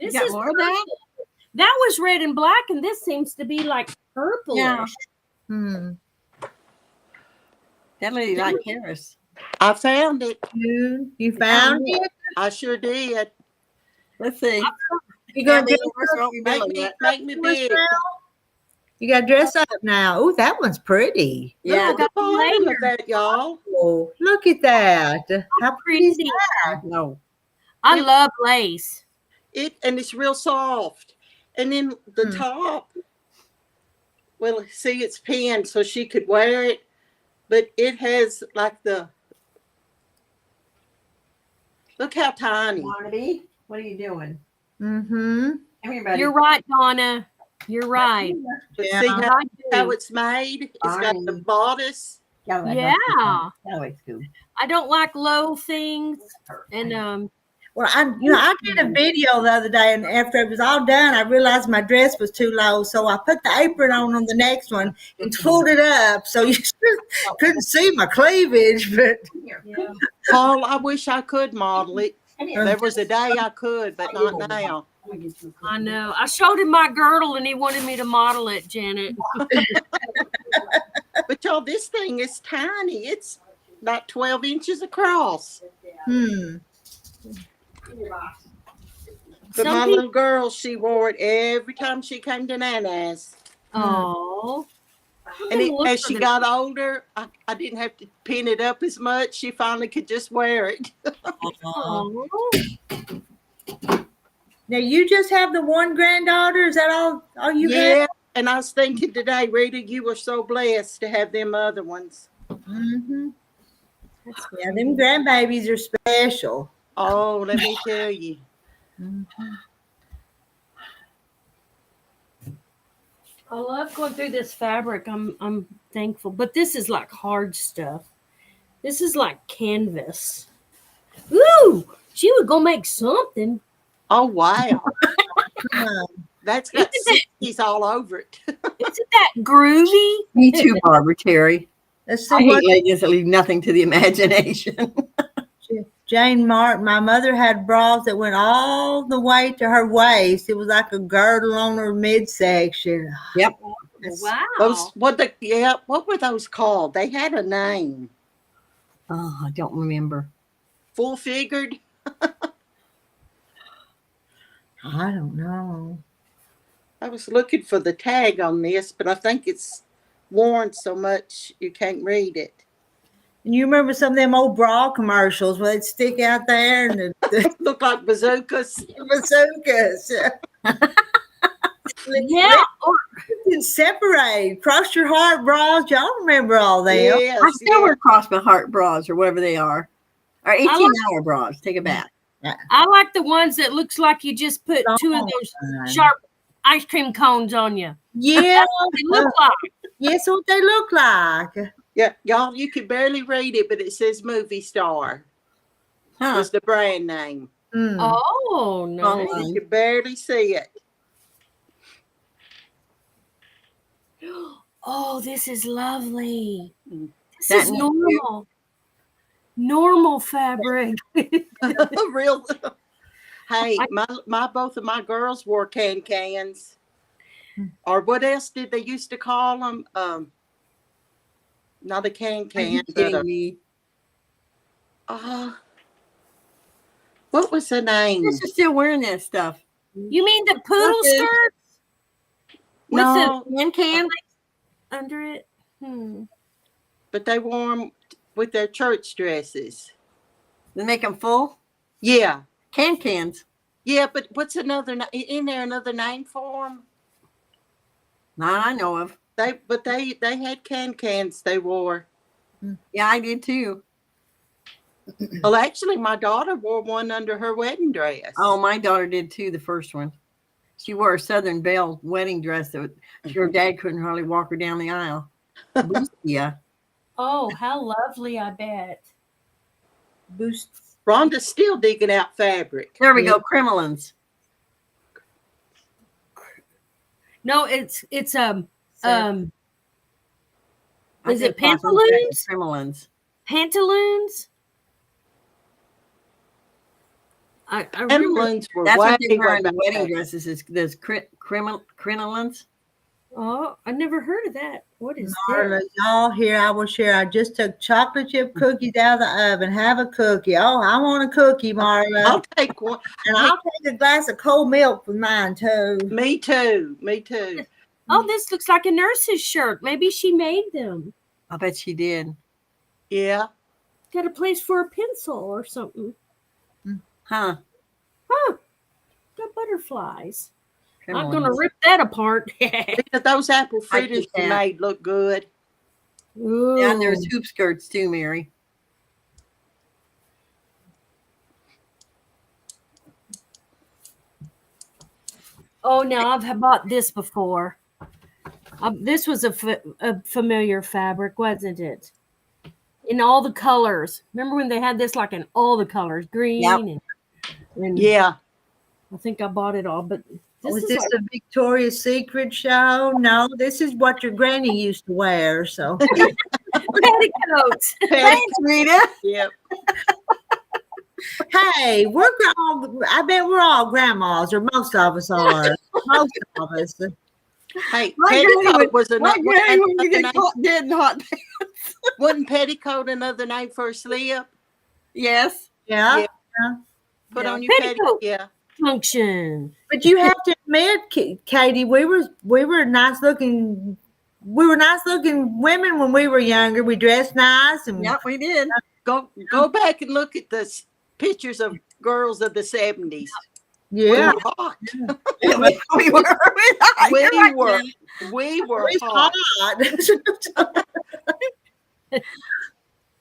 Speaker 5: This
Speaker 4: You got
Speaker 5: is
Speaker 4: more of that?
Speaker 5: That was red and black, and this seems to be like purplish.
Speaker 4: Yeah.
Speaker 1: that
Speaker 4: That lady like Paris.
Speaker 3: I found it.
Speaker 1: you found it?
Speaker 3: I sure did.
Speaker 4: Let's see.
Speaker 1: You going to
Speaker 3: Make me big.
Speaker 1: You got to dress up now. Oh, that one's pretty.
Speaker 4: Yeah.
Speaker 3: Look at the bottom of that, y'all.
Speaker 1: Oh, look at that. How pretty is that?
Speaker 4: No.
Speaker 5: I love lace.
Speaker 3: And it's real soft. And then the top, well, see, it's pinned so she could wear it, but it has like look how tiny.
Speaker 4: Barnaby, what are you doing?
Speaker 1: Mm-hmm.
Speaker 4: Come here, buddy.
Speaker 5: You're right, Donna. You're right.
Speaker 3: But
Speaker 1: Yeah.
Speaker 3: see
Speaker 5: I
Speaker 3: how
Speaker 5: do.
Speaker 3: it's made? It's got the bodice.
Speaker 5: Yeah.
Speaker 4: That way, Scoob.
Speaker 5: I don't like low things, and
Speaker 1: Well, I did a video the other day, and after it was all done, I realized my dress was too low, so I put the apron on the next one and pulled it up, so you couldn't see my cleavage. But
Speaker 5: Yeah.
Speaker 3: Paul, I wish I could model it. There was a day I could, but not now.
Speaker 5: I know. I showed him my girdle and he wanted me to model it, Janet.
Speaker 3: But y'all, this thing is tiny. It's about 12 inches across. But my little girl, she wore it every time she came to Nana's.
Speaker 5: Oh.
Speaker 3: And as she got older, I didn't have to pin it up as much. She finally could just wear it.
Speaker 5: Oh.
Speaker 1: Now you just have the one granddaughter? Is that all you
Speaker 3: Yeah.
Speaker 1: have?
Speaker 3: And I was thinking today, Rita, you were so blessed to have them other ones.
Speaker 1: Mm-hmm. Yeah, them grandbabies are special.
Speaker 3: Oh, let me tell you.
Speaker 1: Mm-hmm.
Speaker 5: I love going through this fabric. I'm thankful. But this is like hard stuff. This is like canvas. Ooh, she would go make something.
Speaker 3: Oh, wow. That's got 60s all over it.
Speaker 5: Isn't that groovy?
Speaker 4: Me too, Barbara Terry.
Speaker 1: Let's
Speaker 4: I
Speaker 1: see
Speaker 4: hate
Speaker 1: what
Speaker 4: ladies that leave nothing to the imagination.
Speaker 1: Jane Martin. My mother had bras that went all the way to her waist. It was like a girdle on her midsection.
Speaker 4: Yep.
Speaker 5: Wow.
Speaker 3: Those what were those called? They had a name.
Speaker 4: Oh, I don't remember.
Speaker 3: Full figured.
Speaker 1: I don't know.
Speaker 3: I was looking for the tag on this, but I think it's worn so much you can't read it.
Speaker 1: And you remember some of them old bra commercials where they'd stick out there and the
Speaker 3: Look like bazookas.
Speaker 1: bazookas.
Speaker 5: Yeah.
Speaker 1: And separate. Cross your heart bras. Y'all remember all that?
Speaker 3: Yes,
Speaker 4: I still wear cross my heart bras or whatever they are. Or 18-hour bras. Take it back.
Speaker 5: I like the ones that looks like you just put two of those sharp ice cream cones on you.
Speaker 1: Yeah.
Speaker 5: They look like.
Speaker 1: Yes, what they look like.
Speaker 3: Yeah, y'all, you can barely read it, but it says movie star.
Speaker 4: Huh.
Speaker 3: Was the brand name.
Speaker 5: Oh, nice.
Speaker 3: You can barely see it.
Speaker 5: Oh, this is lovely. This
Speaker 4: That
Speaker 5: is
Speaker 4: needs
Speaker 5: normal. Normal fabric.
Speaker 3: Real. Hey, my both of my girls wore cans. Or what else did they used to call them? Not a can, but what was the name?
Speaker 4: You're still wearing that stuff.
Speaker 5: You mean the poodle skirts?
Speaker 3: No,
Speaker 5: With
Speaker 4: can
Speaker 5: under it?
Speaker 3: but they wore them with their church dresses.
Speaker 4: They make them full.
Speaker 3: Yeah,
Speaker 4: Cans.
Speaker 3: yeah, but what's another? In there another name for them?
Speaker 4: Not I know of.
Speaker 3: They had cans they wore.
Speaker 4: Yeah, I did too.
Speaker 3: Well, actually, my daughter wore one under her wedding dress.
Speaker 4: Oh, my daughter did too. The first one. She wore a Southern Belle wedding dress that her dad couldn't hardly walk her down the aisle. Yeah.
Speaker 5: Oh, how lovely, I bet.
Speaker 1: Boost.
Speaker 3: Rhonda's still digging out fabric.
Speaker 4: There we go. Crimolins.
Speaker 5: No, it's is it
Speaker 4: think
Speaker 5: pantaloons?
Speaker 4: Crimolins.
Speaker 5: Pantaloons? I really,
Speaker 3: Pantaloons were
Speaker 4: That's
Speaker 3: way,
Speaker 4: what they wear
Speaker 3: way
Speaker 4: in the
Speaker 3: back.
Speaker 4: wedding dresses. Is those crinolins?
Speaker 5: oh, I never heard of that. What is
Speaker 1: Marla,
Speaker 5: that?
Speaker 1: y'all here, I will share. I just took chocolate chip cookies out of the oven. Have a cookie. Oh, I want a cookie, Marla.
Speaker 3: I'll take one.
Speaker 1: And I'll take a glass of cold milk with mine, too.
Speaker 3: Me too.
Speaker 5: Oh, this looks like a nurse's shirt. Maybe she made them.
Speaker 4: I bet she did.
Speaker 3: Yeah.
Speaker 5: Got a place for a pencil or something.
Speaker 4: Huh.
Speaker 5: Huh. Got butterflies. I'm
Speaker 4: Crimolins.
Speaker 5: going to rip that apart.
Speaker 3: Those apple
Speaker 4: I
Speaker 3: fritters
Speaker 4: get
Speaker 3: you
Speaker 4: that.
Speaker 3: made look good.
Speaker 5: Ooh.
Speaker 4: Yeah, and there's hoop skirts too, Mary.
Speaker 5: Oh, now I've bought this before. This was a familiar fabric, wasn't it? In all the colors. Remember when they had this like in all the colors, green?
Speaker 4: Yep.
Speaker 5: And, And
Speaker 3: Yeah.
Speaker 5: I think I bought it all, but
Speaker 1: Was
Speaker 5: is
Speaker 1: this
Speaker 5: like,
Speaker 1: a Victoria's Secret show? No, this is what your granny used to wear. So,
Speaker 5: petticoats.
Speaker 4: Thanks, Rita.
Speaker 3: Yep.
Speaker 1: hey, I bet we're all grandmas, or most of us are. Most of us.
Speaker 3: Hey,
Speaker 4: My
Speaker 3: petticoat
Speaker 4: granny
Speaker 3: was
Speaker 4: My
Speaker 3: another
Speaker 4: granny would
Speaker 3: name.
Speaker 4: get caught dead in hot pants.
Speaker 3: Wasn't petticoat another name for a slip?
Speaker 4: Yes.
Speaker 1: Yeah.
Speaker 3: Yeah. Put
Speaker 4: Yeah.
Speaker 3: on your petticoat.
Speaker 5: Petticoat
Speaker 3: Yeah.
Speaker 5: function.
Speaker 1: But you have to admit, Katie, we were nice looking. We were nice looking women when we were younger. We dressed nice, and
Speaker 4: Yep, we did.
Speaker 3: Go back and look at the pictures of girls of the 70s. We
Speaker 1: yeah,
Speaker 3: were hot.
Speaker 4: we were.
Speaker 3: We
Speaker 4: You're
Speaker 3: were.
Speaker 4: right,
Speaker 3: We were
Speaker 1: it's
Speaker 3: hot.
Speaker 1: hot.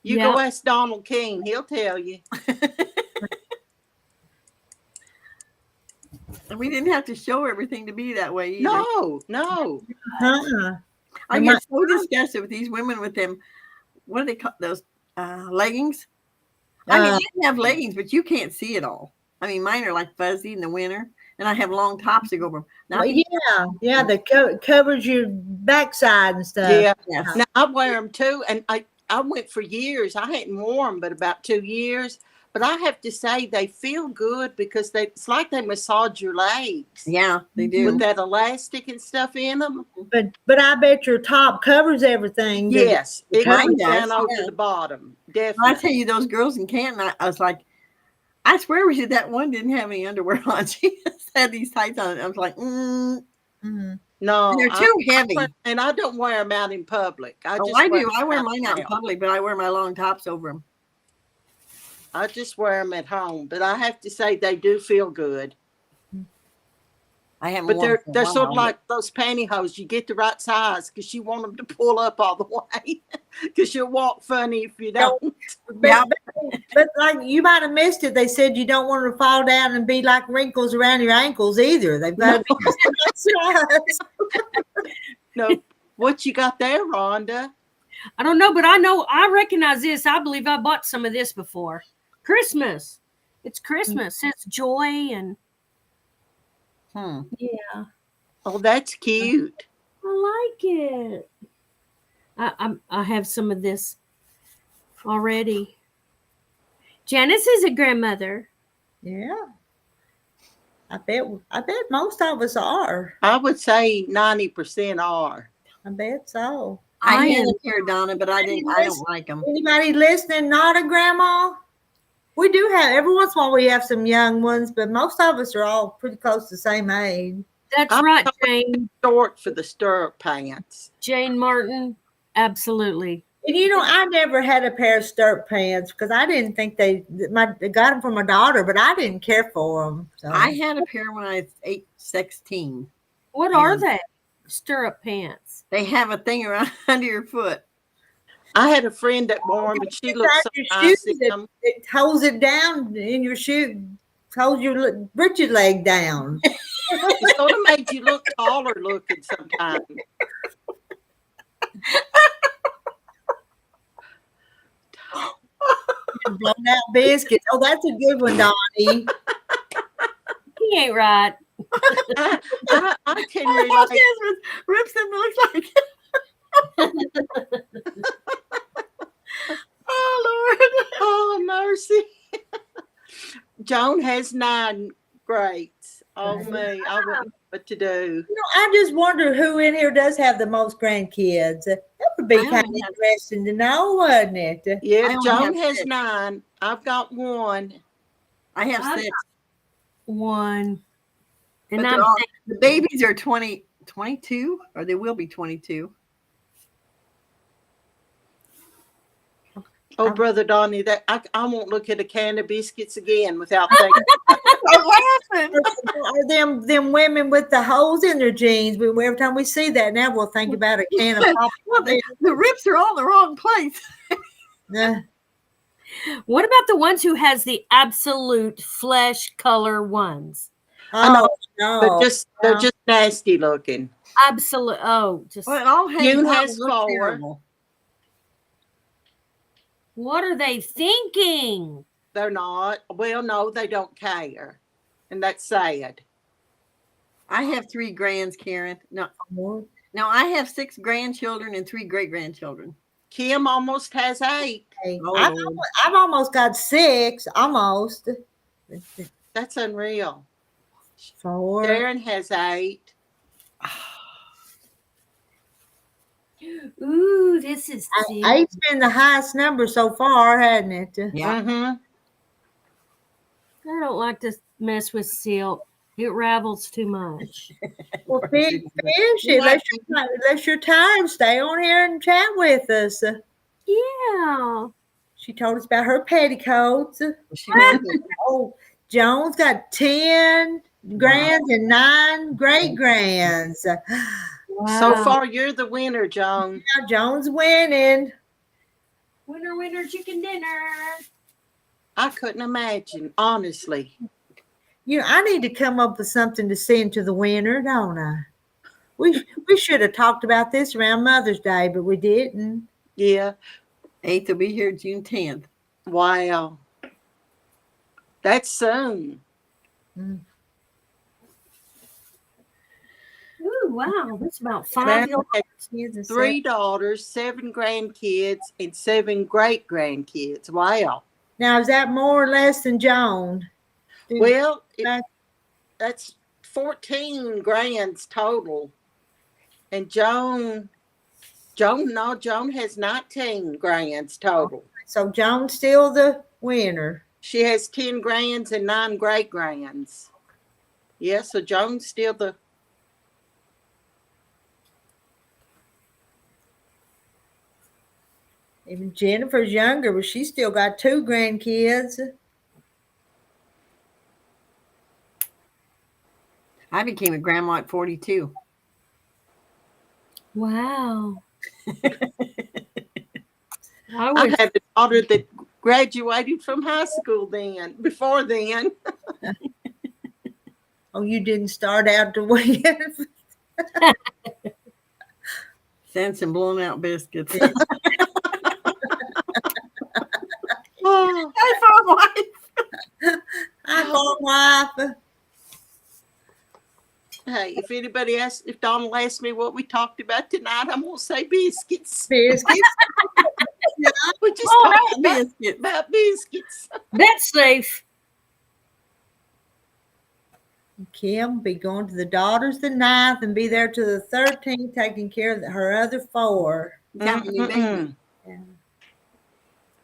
Speaker 3: You
Speaker 5: Yeah.
Speaker 3: go ask Donald King. He'll tell you.
Speaker 4: Jen. We didn't have to show everything to be that way either.
Speaker 3: No.
Speaker 1: Uh-uh.
Speaker 4: I get so disgusted with these women with them. What do they call those leggings? I mean, I have leggings, but you can't see it all. I mean, mine are like fuzzy in the winter, and I have long tops to go over them. Now,
Speaker 1: Yeah, that covers your backside and stuff.
Speaker 3: Yeah.
Speaker 4: yes.
Speaker 3: Now I wear them too, and I went for years. I hadn't worn them but about 2 years. But I have to say they feel good because it's like they massage your legs.
Speaker 4: Yeah, they do.
Speaker 3: With that elastic and stuff in them.
Speaker 1: But I bet your top covers everything.
Speaker 3: Yes, it
Speaker 4: Mine
Speaker 3: goes
Speaker 4: does,
Speaker 3: down over
Speaker 4: yeah.
Speaker 3: the bottom.
Speaker 4: I
Speaker 3: Definitely.
Speaker 4: tell you, those girls in Canton, I was like, I swear we did that one didn't have any underwear on. She just had these tights on. I was like,
Speaker 1: Mm-hmm.
Speaker 3: No,
Speaker 4: they're too heavy.
Speaker 3: and I don't wear them out in public.
Speaker 4: I do. I wear mine out in public, but I wear my long tops over them.
Speaker 3: I just wear them at home, but I have to say they do feel good.
Speaker 4: I haven't.
Speaker 3: But
Speaker 4: worn
Speaker 3: they're sort of like those pantyhose. You get the right size because you want them to pull up all the way. Because you'll walk funny if you don't.
Speaker 1: But like you might have missed it. They said you don't want to fall down and be like wrinkles around your ankles either. They've got to be just the right size.
Speaker 3: No, what you got there, Rhonda?
Speaker 5: I don't know, but I recognize this. I believe I bought some of this before. Christmas. It's Christmas. It's joy and yeah.
Speaker 3: Oh, that's cute.
Speaker 5: I like it. I have some of this already. Janice is a grandmother.
Speaker 1: Yeah. I bet most of us are.
Speaker 3: I would say 90% are.
Speaker 1: I bet so.
Speaker 4: I had
Speaker 5: am.
Speaker 4: a pair, Donna, but I don't like them.
Speaker 1: Anybody listening not a grandma? We do have every once in a while we have some young ones, but most of us are all pretty close to the same age.
Speaker 5: That's
Speaker 3: I'm
Speaker 5: right, Jane.
Speaker 3: Short for the stirrup pants.
Speaker 5: Jane Martin. Absolutely.
Speaker 1: And I never had a pair of stirrup pants because I didn't think they got them for my daughter, but I didn't care for them. So.
Speaker 4: I had a pair when I was 16.
Speaker 5: What are they? Stirrup pants.
Speaker 4: They have a thing around under your foot.
Speaker 3: I had a friend that wore them, but she looked so
Speaker 1: your
Speaker 3: nice
Speaker 1: shoes,
Speaker 3: in them.
Speaker 1: it holds it down in your shoe, holds your britched leg down.
Speaker 3: It sort of made you look taller looking sometimes.
Speaker 1: Blown out biscuits. Oh, that's a good one, Donnie.
Speaker 5: He ain't right.
Speaker 3: I can
Speaker 4: Oh,
Speaker 3: relate.
Speaker 4: yes, rips them looks like. Oh Lord!
Speaker 3: Oh mercy. Joan has 9 greats. Oh me, I wouldn't know what to do.
Speaker 1: I just wonder who in here does have the most grandkids. That would be
Speaker 4: I
Speaker 1: kind of
Speaker 4: only have-
Speaker 1: interesting to know, wouldn't it?
Speaker 4: I
Speaker 3: Yeah,
Speaker 4: only
Speaker 3: Joan
Speaker 4: have
Speaker 3: has
Speaker 4: 6.
Speaker 3: 9. I've got 1.
Speaker 4: I have
Speaker 5: I-
Speaker 4: 6.
Speaker 5: One.
Speaker 4: But
Speaker 5: And
Speaker 4: they're
Speaker 5: I'm
Speaker 4: all, the babies are 22, or they will be 22.
Speaker 3: Oh, Brother Donnie, that I won't look at a can of biscuits again without thinking.
Speaker 4: I'm laughing.
Speaker 1: Or them women with the holes in their jeans. Every time we see that now, we'll think about a can of
Speaker 4: Well,
Speaker 1: popcorn.
Speaker 4: the rips are all in the wrong place.
Speaker 1: Yeah.
Speaker 5: What about the ones who has the absolute flesh color ones?
Speaker 3: I know,
Speaker 1: no.
Speaker 3: they're just nasty looking.
Speaker 5: Absolute. Oh, just
Speaker 4: Well, it all hangs
Speaker 3: June
Speaker 4: out
Speaker 3: has
Speaker 4: and look
Speaker 3: 4.
Speaker 4: terrible.
Speaker 5: what are they thinking?
Speaker 3: they're not. Well, no, they don't care. And that's sad.
Speaker 4: I have 3 grands, Karen. No, I have 6 grandchildren and 3 great-grandchildren.
Speaker 3: Kim almost has 8.
Speaker 1: Hey,
Speaker 4: Oh,
Speaker 1: I've,
Speaker 4: Lord.
Speaker 1: I've almost got 6, almost.
Speaker 3: That's unreal.
Speaker 1: 4.
Speaker 3: Darren has 8.
Speaker 5: Ooh, this is
Speaker 1: Eight's been the highest number so far, hasn't it?
Speaker 4: Yeah.
Speaker 3: Mm-hmm.
Speaker 5: I don't like to mess with silk. It ravels too much.
Speaker 1: Well, finish it. Let your time stay on here and chat with us.
Speaker 5: Yeah.
Speaker 1: She told us about her petticoats.
Speaker 4: She does.
Speaker 1: Oh, Joan's got 10 grands and 9 great grands.
Speaker 5: Wow.
Speaker 3: So far, you're the winner, Joan.
Speaker 1: Now Joan's winning.
Speaker 5: Winner, winner, chicken dinner.
Speaker 3: I couldn't imagine, honestly.
Speaker 1: You know, I need to come up with something to send to the winner, don't I? We should have talked about this around Mother's Day, but we didn't.
Speaker 3: Yeah.
Speaker 4: 8th will be here June 10th.
Speaker 3: Wow. That's soon.
Speaker 1: Mm.
Speaker 5: Ooh, wow. That's about 5
Speaker 3: Mary
Speaker 5: years.
Speaker 3: had 3 daughters, 7 grandkids, and 7 great grandkids. Wow.
Speaker 1: Now, is that more or less than Joan?
Speaker 3: Well,
Speaker 1: Back-
Speaker 3: that's 14 grands total. And Joan has 19 grands total.
Speaker 1: So Joan's still the winner.
Speaker 3: She has 10 grands and 9 great grands. Yeah, so Joan's still the.
Speaker 1: Even Jennifer's younger, but she's still got 2 grandkids.
Speaker 4: I became a grandma at 42.
Speaker 5: Wow.
Speaker 3: I had a daughter that graduated from high school before then.
Speaker 1: Oh, you didn't start out the way.
Speaker 4: Send some blown out biscuits.
Speaker 3: Oh,
Speaker 4: Hey, farm wife.
Speaker 1: I'm on wife.
Speaker 3: hey, if Donald asks me what we talked about tonight, I'm going to say biscuits.
Speaker 1: Biscuits.
Speaker 3: We just
Speaker 4: Oh,
Speaker 3: talked
Speaker 4: not biscuits.
Speaker 3: about biscuits.
Speaker 5: That's safe.
Speaker 1: Kim be going to the daughters the 9th and be there to the 13th, taking care of her other 4.
Speaker 4: Counting your baby.
Speaker 1: Yeah.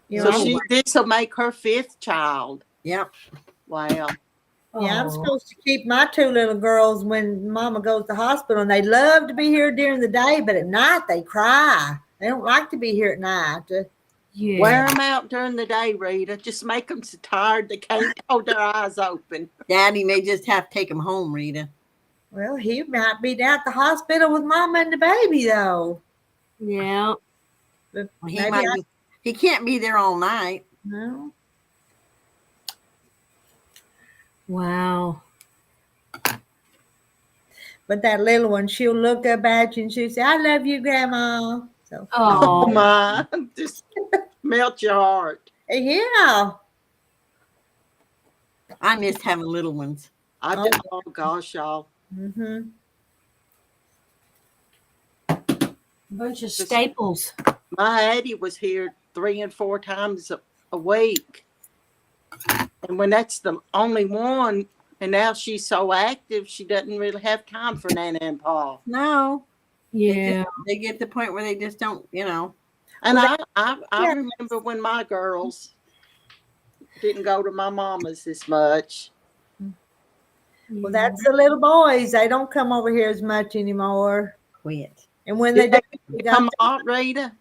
Speaker 1: You
Speaker 3: So
Speaker 1: know,
Speaker 3: this will make her 5th child.
Speaker 4: Yep.
Speaker 3: Wow.
Speaker 1: yeah, I'm
Speaker 5: Aw.
Speaker 1: supposed to keep my 2 little girls when Mama goes to the hospital, and they love to be here during the day, but at night they cry. They don't like to be here at night.
Speaker 5: Yeah.
Speaker 3: Wear them out during the day, Rita. Just make them so tired they can't hold their eyes open.
Speaker 4: Daddy may just have to take him home, Rita.
Speaker 1: Well, he might be down at the hospital with Mama and the baby, though.
Speaker 5: Yeah.
Speaker 1: But
Speaker 4: He
Speaker 1: maybe
Speaker 4: might be, he can't be there all night.
Speaker 1: no.
Speaker 5: Wow.
Speaker 1: But that little one, she'll look up at you and she'll say, "I love you, Grandma." So
Speaker 3: Oh
Speaker 5: Oh.
Speaker 3: my, just melt your heart.
Speaker 1: yeah.
Speaker 4: I miss having little ones.
Speaker 3: Oh gosh, y'all.
Speaker 1: Mm-hmm.
Speaker 5: Bunch of staples.
Speaker 3: My Addie was here 3 and 4 times a week. And when that's the only one, and now she's so active, she doesn't really have time for Nana and Pa.
Speaker 4: No.
Speaker 5: Yeah.
Speaker 4: They get to the point where they just don't,
Speaker 3: And
Speaker 1: Well,
Speaker 3: I remember when my girls didn't go to my mama's as much.
Speaker 1: Well, that's the little boys. They don't come over here as much anymore.
Speaker 4: quit.
Speaker 1: And when they
Speaker 3: Did
Speaker 1: do,
Speaker 3: they
Speaker 1: they
Speaker 3: come
Speaker 1: got
Speaker 3: a lot, Rita?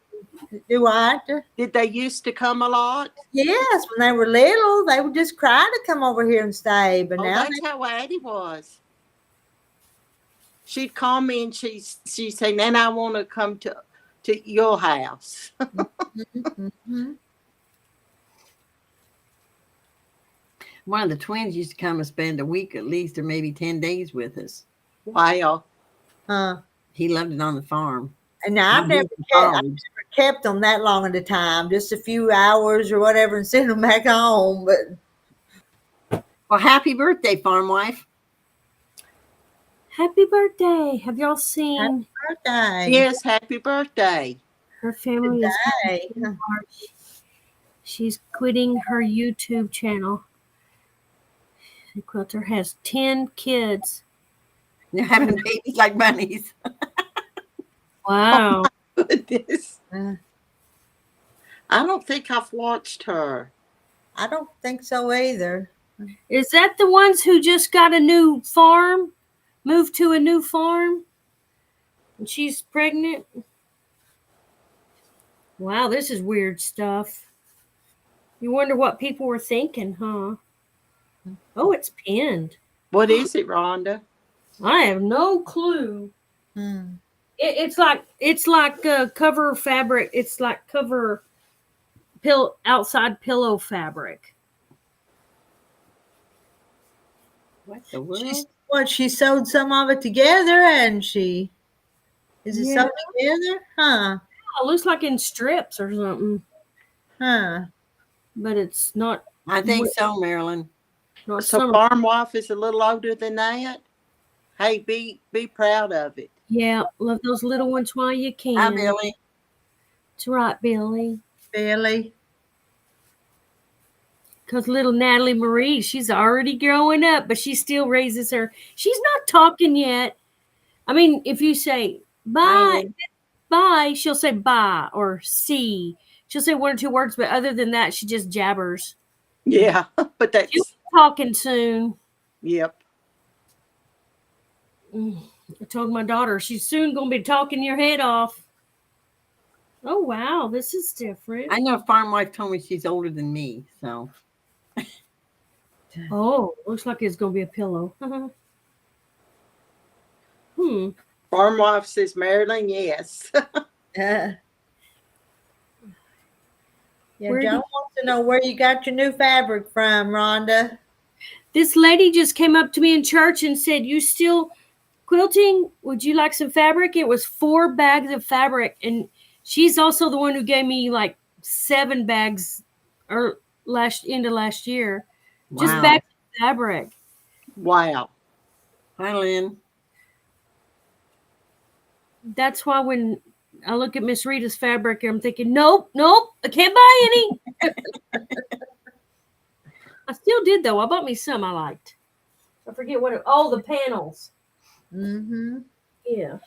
Speaker 1: do what?
Speaker 3: Did they used to come a lot?
Speaker 1: Yes, when they were little, they would just cry to come over here and stay. But
Speaker 3: Oh,
Speaker 1: now
Speaker 3: that's how Addie was. She'd call me and she'd say, "Nan, I want to come to your house."
Speaker 1: Mhm.
Speaker 4: One of the twins used to come and spend a week at least, or maybe 10 days with us.
Speaker 3: Wow.
Speaker 1: Huh.
Speaker 4: He loved it on the farm.
Speaker 1: And I've never kept them that long at a time, just a few hours or whatever, and send them back home. But
Speaker 4: Well, happy birthday, farm wife.
Speaker 5: Happy birthday. Have y'all seen
Speaker 1: birthday,
Speaker 3: Yes, happy birthday.
Speaker 5: her family is
Speaker 1: day.
Speaker 5: she's quitting her YouTube channel. The quilter has 10 kids.
Speaker 4: They're having babies like bunnies.
Speaker 5: Wow.
Speaker 3: Goodness.
Speaker 1: Uh,
Speaker 3: I don't think I've watched her.
Speaker 1: I don't think so either.
Speaker 5: Is that the ones who just got a new farm? Moved to a new farm? And she's pregnant? Wow, this is weird stuff. You wonder what people were thinking, huh? Oh, it's pinned.
Speaker 3: What is it, Rhonda?
Speaker 5: I have no clue.
Speaker 1: Hmm.
Speaker 5: It's like cover fabric. It's like cover outside pillow fabric.
Speaker 4: What the world?
Speaker 1: She sewed some of it together, and she is it
Speaker 5: Yeah.
Speaker 1: sewed together? Huh?
Speaker 5: Oh, it looks like in strips or something,
Speaker 1: Huh?
Speaker 5: but it's not.
Speaker 4: I think so, Marilyn.
Speaker 5: Not
Speaker 3: So
Speaker 5: summer.
Speaker 3: farm wife is a little older than that. Hey, be proud of it.
Speaker 5: Yeah, love those little ones while you can.
Speaker 4: Hi, Billy.
Speaker 5: That's right, Billy.
Speaker 1: Billy.
Speaker 5: Because little Natalie Marie, she's already growing up, but she still raises her. She's not talking yet. I mean, if you say bye, bye, she'll say bye or see. She'll say one or two words, but other than that, she just jabbers.
Speaker 3: Yeah, but that's
Speaker 5: She'll be talking soon.
Speaker 3: yep.
Speaker 5: I told my daughter she's soon going to be talking your head off. Oh, wow, this is different.
Speaker 4: I know farm wife told me she's older than me, so.
Speaker 5: Oh, looks like it's going to be a pillow.
Speaker 3: Farm wife says Marilyn, yes.
Speaker 1: Yeah,
Speaker 5: Where
Speaker 1: Joan wants to know where you got your new fabric from, Rhonda.
Speaker 5: This lady just came up to me in church and said, "You still quilting? Would you like some fabric?" It was 4 bags of fabric. And she's also the one who gave me like 7 bags or end of last year. Just
Speaker 4: Wow.
Speaker 5: bags of fabric.
Speaker 3: Wow.
Speaker 4: Hi, Lynn.
Speaker 5: That's why when I look at Miss Rita's fabric, I'm thinking, nope, I can't buy any. I still did though. I bought me some I liked. I forget what the panels.
Speaker 1: Mm-hmm.
Speaker 5: Yeah.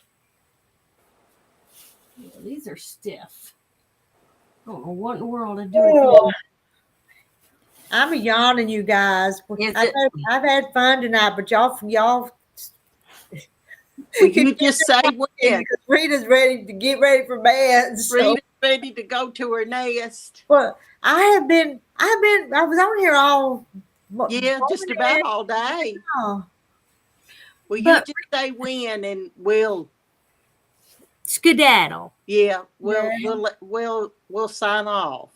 Speaker 5: These are stiff. I don't know what in the world to do with them.
Speaker 1: I'm yawning, you guys.
Speaker 4: Is
Speaker 1: I've had fun tonight, but y'all
Speaker 3: Well, you just say when.
Speaker 1: because Rita's ready to get ready for bed. So.
Speaker 3: Rita's ready to go to her nest.
Speaker 1: Well, I was on here all.
Speaker 3: Yeah, just about all day.
Speaker 1: Oh,
Speaker 3: Well, you
Speaker 5: But-
Speaker 3: just say when, and we'll
Speaker 5: Skedaddle.
Speaker 3: we'll sign off.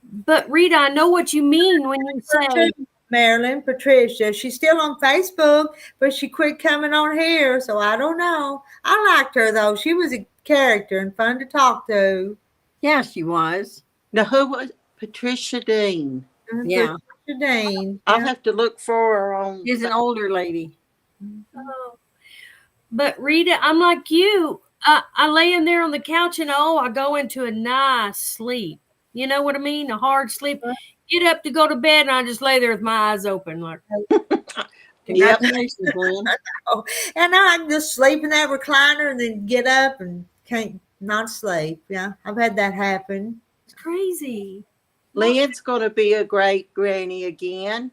Speaker 5: But Rita, I know what you mean when you say
Speaker 1: Marilyn, Patricia. She's still on Facebook, but she quit coming on here, so I don't know. I liked her though. She was a character and fun to talk to.
Speaker 4: Yeah, she was.
Speaker 3: Now, who was Patricia Dean?
Speaker 4: Yeah.
Speaker 1: Patricia Dean.
Speaker 3: I'll have to look for her on.
Speaker 4: She's an older lady.
Speaker 5: oh. But Rita, I'm like you. I lay in there on the couch and I go into a nice sleep. You know what I mean? A hard sleep. Get up to go to bed and I just lay there with my eyes open like
Speaker 4: Congratulations, Lynn.
Speaker 1: And I can just sleep in that recliner and then get up and can't not sleep. Yeah, I've had that happen.
Speaker 5: it's crazy.
Speaker 3: Lynn's going to be a great granny again.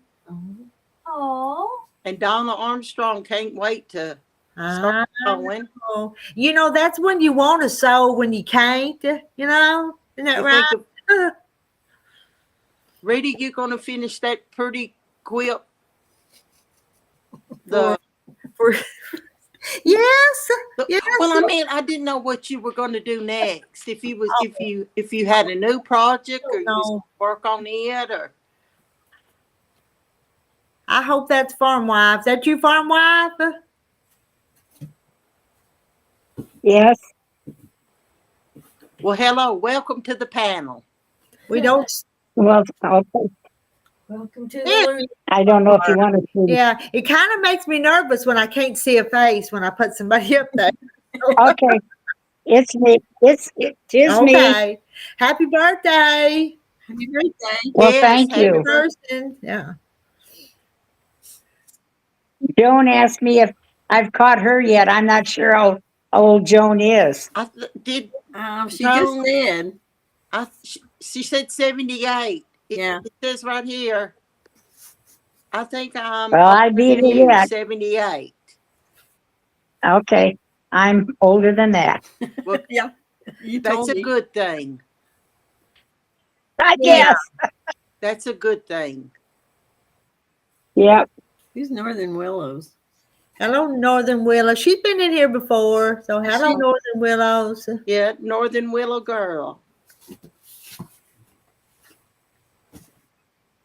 Speaker 5: Oh.
Speaker 3: And Donna Armstrong can't wait to start sewing.
Speaker 1: You know, that's when you want to sew when you can't, you know? Isn't that
Speaker 3: You
Speaker 1: right?
Speaker 3: think Rita, you going to finish that pretty quilt?
Speaker 1: For- yes. Yes.
Speaker 3: Well, I mean, I didn't know what you were going to do next. If you had a new project or you was work on it, or
Speaker 1: I hope that's farm wife. Is that you, farm wife?
Speaker 6: Yes.
Speaker 3: Well, hello. Welcome to the panel.
Speaker 1: We don't.
Speaker 6: Well, okay.
Speaker 5: Welcome to
Speaker 1: Yeah.
Speaker 5: the
Speaker 6: I don't know if you want to see.
Speaker 1: Yeah, it kind of makes me nervous when I can't see a face when I put somebody up there.
Speaker 6: Okay, it's me. It's me.
Speaker 1: Okay. Happy birthday.
Speaker 4: Happy birthday.
Speaker 6: Well,
Speaker 3: Yes,
Speaker 6: thank
Speaker 3: happy
Speaker 6: you.
Speaker 1: Person. Yeah.
Speaker 6: Joan asked me if I've caught her yet. I'm not sure how old Joan is.
Speaker 3: Did
Speaker 4: She just
Speaker 3: Joan-
Speaker 4: said.
Speaker 3: she said 78.
Speaker 4: Yeah.
Speaker 3: It says right here. I think I'm
Speaker 6: Well, I
Speaker 3: older
Speaker 6: beat
Speaker 3: than
Speaker 6: her
Speaker 3: you,
Speaker 6: yet.
Speaker 3: 78.
Speaker 6: Okay, I'm older than that.
Speaker 3: Well,
Speaker 4: Yeah. You
Speaker 3: that's
Speaker 4: told
Speaker 3: a
Speaker 4: me.
Speaker 3: good thing.
Speaker 6: I
Speaker 4: Yeah.
Speaker 6: guess.
Speaker 3: That's a good thing.
Speaker 6: Yep.
Speaker 4: Who's Northern Willows?
Speaker 1: Hello, Northern Willow. She's been in here before. So hello,
Speaker 4: She-
Speaker 1: Northern Willows.
Speaker 3: Yeah, Northern Willow girl.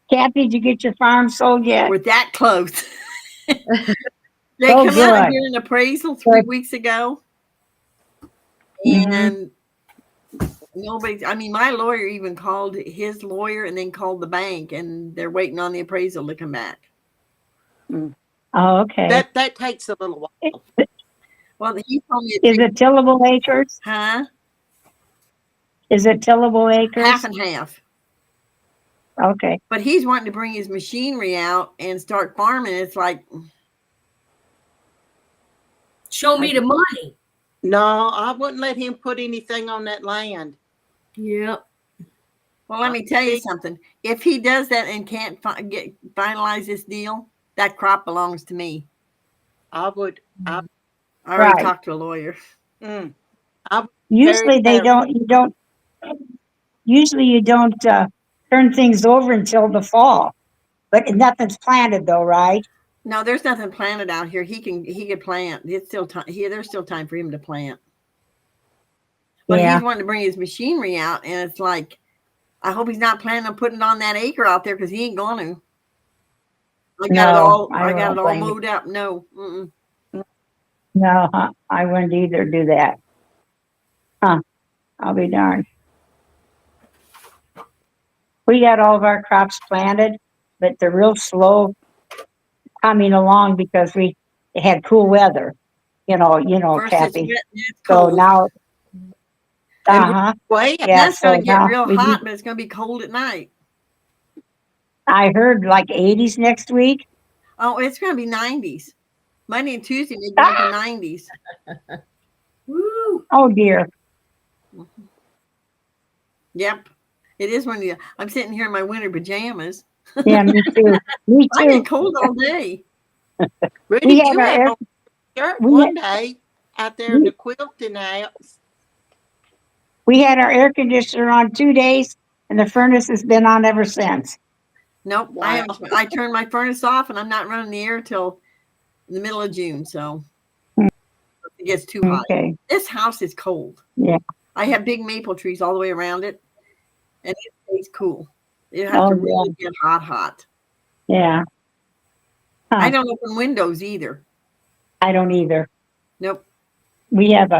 Speaker 6: Kathy, did you get your farm sold yet?
Speaker 4: We're that close. They
Speaker 6: Oh,
Speaker 4: come out and
Speaker 6: good.
Speaker 4: did an appraisal 3
Speaker 6: Good.
Speaker 4: weeks ago.
Speaker 6: Mhm.
Speaker 4: And nobody, I mean, my lawyer even called his lawyer and then called the bank, and they're waiting on the appraisal to come back.
Speaker 6: Oh, okay.
Speaker 3: That takes a little while.
Speaker 4: Well, he told me
Speaker 6: Is it tillable acres?
Speaker 4: huh?
Speaker 6: Is it tillable acres?
Speaker 4: Half and half.
Speaker 6: Okay.
Speaker 4: But he's wanting to bring his machinery out and start farming. It's like,
Speaker 5: show me the money.
Speaker 3: No, I wouldn't let him put anything on that land.
Speaker 5: Yep.
Speaker 4: well, let me tell you something. If he does that and can't finalize this deal, that crop belongs to me.
Speaker 3: I would.
Speaker 4: I already
Speaker 6: Right.
Speaker 4: talked to a lawyer.
Speaker 6: Usually they
Speaker 3: careful.
Speaker 6: don't. Usually you don't turn things over until the fall, but nothing's planted though, right?
Speaker 4: No, there's nothing planted out here. He could plant. It's still time. There's still time for him to plant. But
Speaker 6: Yeah.
Speaker 4: he's wanting to bring his machinery out, and it's like, I hope he's not planning on putting it on that acre out there because he ain't going to. I got it
Speaker 6: No,
Speaker 4: all.
Speaker 6: I
Speaker 4: I got
Speaker 6: don't
Speaker 4: it all
Speaker 6: blame you.
Speaker 4: mowed up. No. Mm-mm.
Speaker 6: No, I wouldn't either do that. Huh? I'll be darned. We got all of our crops planted, but they're real slow coming along because we had cool weather.
Speaker 4: First it's
Speaker 6: Kathy.
Speaker 4: wet and it's
Speaker 6: So
Speaker 4: cold.
Speaker 6: now,
Speaker 3: Wait,
Speaker 6: yeah.
Speaker 4: That's
Speaker 6: So
Speaker 4: going to get
Speaker 6: now
Speaker 4: real hot, but it's going to be cold at night.
Speaker 6: I heard like 80s next week.
Speaker 4: Oh, it's going to be 90s. Monday and Tuesday they go into 90s.
Speaker 5: Woo.
Speaker 6: Oh dear.
Speaker 4: Yep, it is one of the. I'm sitting here in my winter pajamas.
Speaker 6: Yeah, me too. Me
Speaker 4: I
Speaker 6: too.
Speaker 4: get cold all day.
Speaker 3: Rudy,
Speaker 6: We had
Speaker 3: you
Speaker 6: our
Speaker 3: had
Speaker 6: air-
Speaker 3: on a shirt
Speaker 6: we
Speaker 3: one day out there in
Speaker 6: we-
Speaker 3: the quilting house.
Speaker 6: We had our air conditioner on 2 days, and the furnace has been on ever since.
Speaker 4: Nope,
Speaker 3: Wow.
Speaker 4: I turned my furnace off, and I'm not running the air till in the middle of June. So it gets too hot.
Speaker 6: Okay.
Speaker 4: This house is cold.
Speaker 6: Yeah.
Speaker 4: I have big maple trees all the way around it, and it stays cool. It has
Speaker 6: Oh,
Speaker 4: to really get hot.
Speaker 6: Yeah. Huh.
Speaker 4: I don't open windows either.
Speaker 6: I don't either.
Speaker 4: Nope.
Speaker 6: We have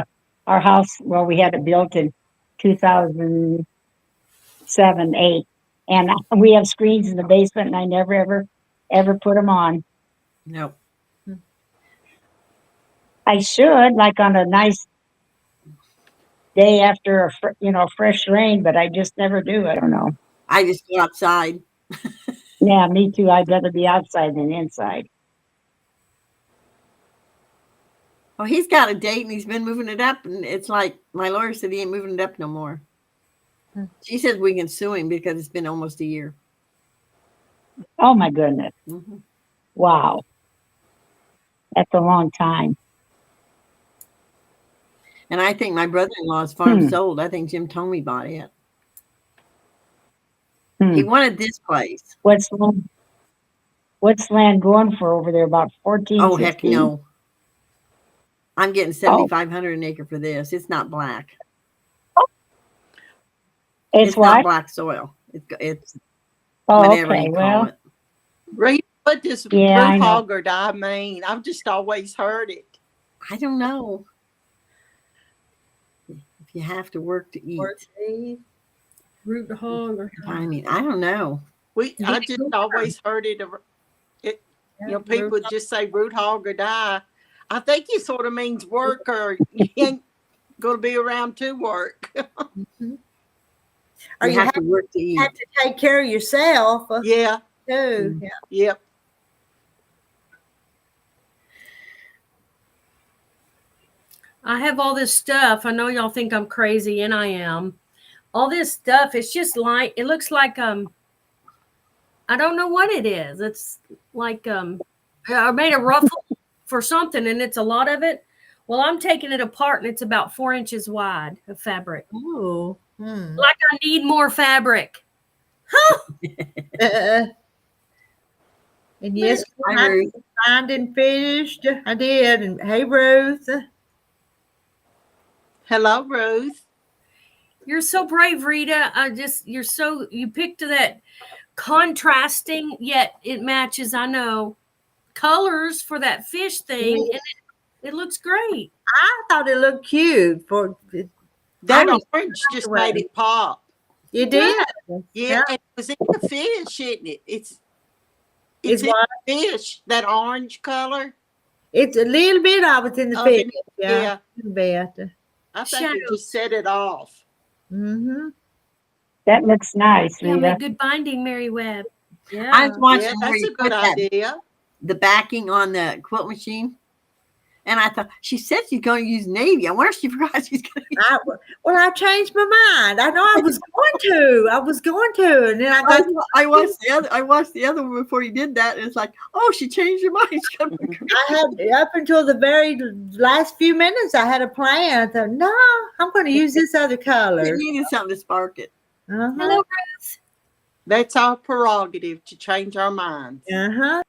Speaker 6: our house. Well, we had it built in 2007, 8, and we have screens in the basement, and I never ever put them on.
Speaker 4: Nope.
Speaker 6: I should, like on a nice day after fresh rain, but I just never do. I don't know.
Speaker 4: I just go outside.
Speaker 6: Yeah, me too. I'd rather be outside than inside.
Speaker 4: Oh, he's got a date and he's been moving it up, and it's like my lawyer said he ain't moving it up no more. She says we can sue him because it's been almost a year.
Speaker 6: Oh my goodness!
Speaker 4: Mm-hmm.
Speaker 6: Wow, that's a long time.
Speaker 4: And I think my brother-in-law's farm sold. I think Jim Tomey bought it. He wanted this place.
Speaker 6: What's land going for over there? About 14.
Speaker 4: Oh
Speaker 6: 15?
Speaker 4: heck no! I'm getting 7,500 an acre for this. It's not black.
Speaker 6: It's
Speaker 4: not
Speaker 6: what?
Speaker 4: black soil. It's
Speaker 6: Oh,
Speaker 4: whatever
Speaker 6: okay.
Speaker 4: you call
Speaker 6: Well,
Speaker 4: it.
Speaker 3: Rita, what does
Speaker 6: Yeah, I know.
Speaker 3: blue hogger mean? I've just always heard it.
Speaker 4: I don't know. If you have to work to eat.
Speaker 1: Work to eat.
Speaker 5: Root hog or
Speaker 4: I mean, I don't know.
Speaker 3: I just always heard it. People just say root hog or die. I think it sort of means work or you ain't going to be around to work.
Speaker 1: Or
Speaker 4: You have to work to eat.
Speaker 1: have to take care of yourself
Speaker 3: Yeah.
Speaker 1: too. Yeah.
Speaker 3: Yep.
Speaker 5: I have all this stuff. I know y'all think I'm crazy, and I am. All this stuff, it's just like, it looks like I don't know what it is. It's like I made a ruffle for something, and it's a lot of it. Well, I'm taking it apart, and it's about 4 inches wide of fabric.
Speaker 1: Ooh.
Speaker 5: Like I need more fabric.
Speaker 1: And yes, I signed and finished. I did. And hey, Ruth.
Speaker 3: Hello, Ruth.
Speaker 5: You're so brave, Rita. You picked that contrasting, yet it matches, I know, colors for that fish thing, and it looks great.
Speaker 1: I thought it looked cute.
Speaker 3: That orange just made it pop.
Speaker 1: You did?
Speaker 3: Yeah, and it was in the fish, isn't it? It's in the fish, that orange color.
Speaker 1: It's a little bit of it's in the fish.
Speaker 3: Yeah.
Speaker 1: A little bit.
Speaker 3: I think we just set it off.
Speaker 1: Mm-hmm.
Speaker 6: That looks nice,
Speaker 5: Yeah,
Speaker 6: Rita.
Speaker 5: make good binding, Mary Webb. Yeah.
Speaker 4: I was watching
Speaker 3: Yeah, that's a good idea.
Speaker 4: The backing on the quilt machine. And I thought, she said she's going to use navy. I wonder if she forgot she's going to use
Speaker 1: I changed my mind. I know I was going to. And then
Speaker 4: I watched the other one before you did that. And it's like, oh, she changed her mind.
Speaker 1: I had, up until the very last few minutes, I had a plan. I thought, no, I'm going to use this other color.
Speaker 4: You needed something to spark it.
Speaker 5: Hello, Ruth.
Speaker 3: That's our prerogative to change our minds.
Speaker 1: Uh-huh.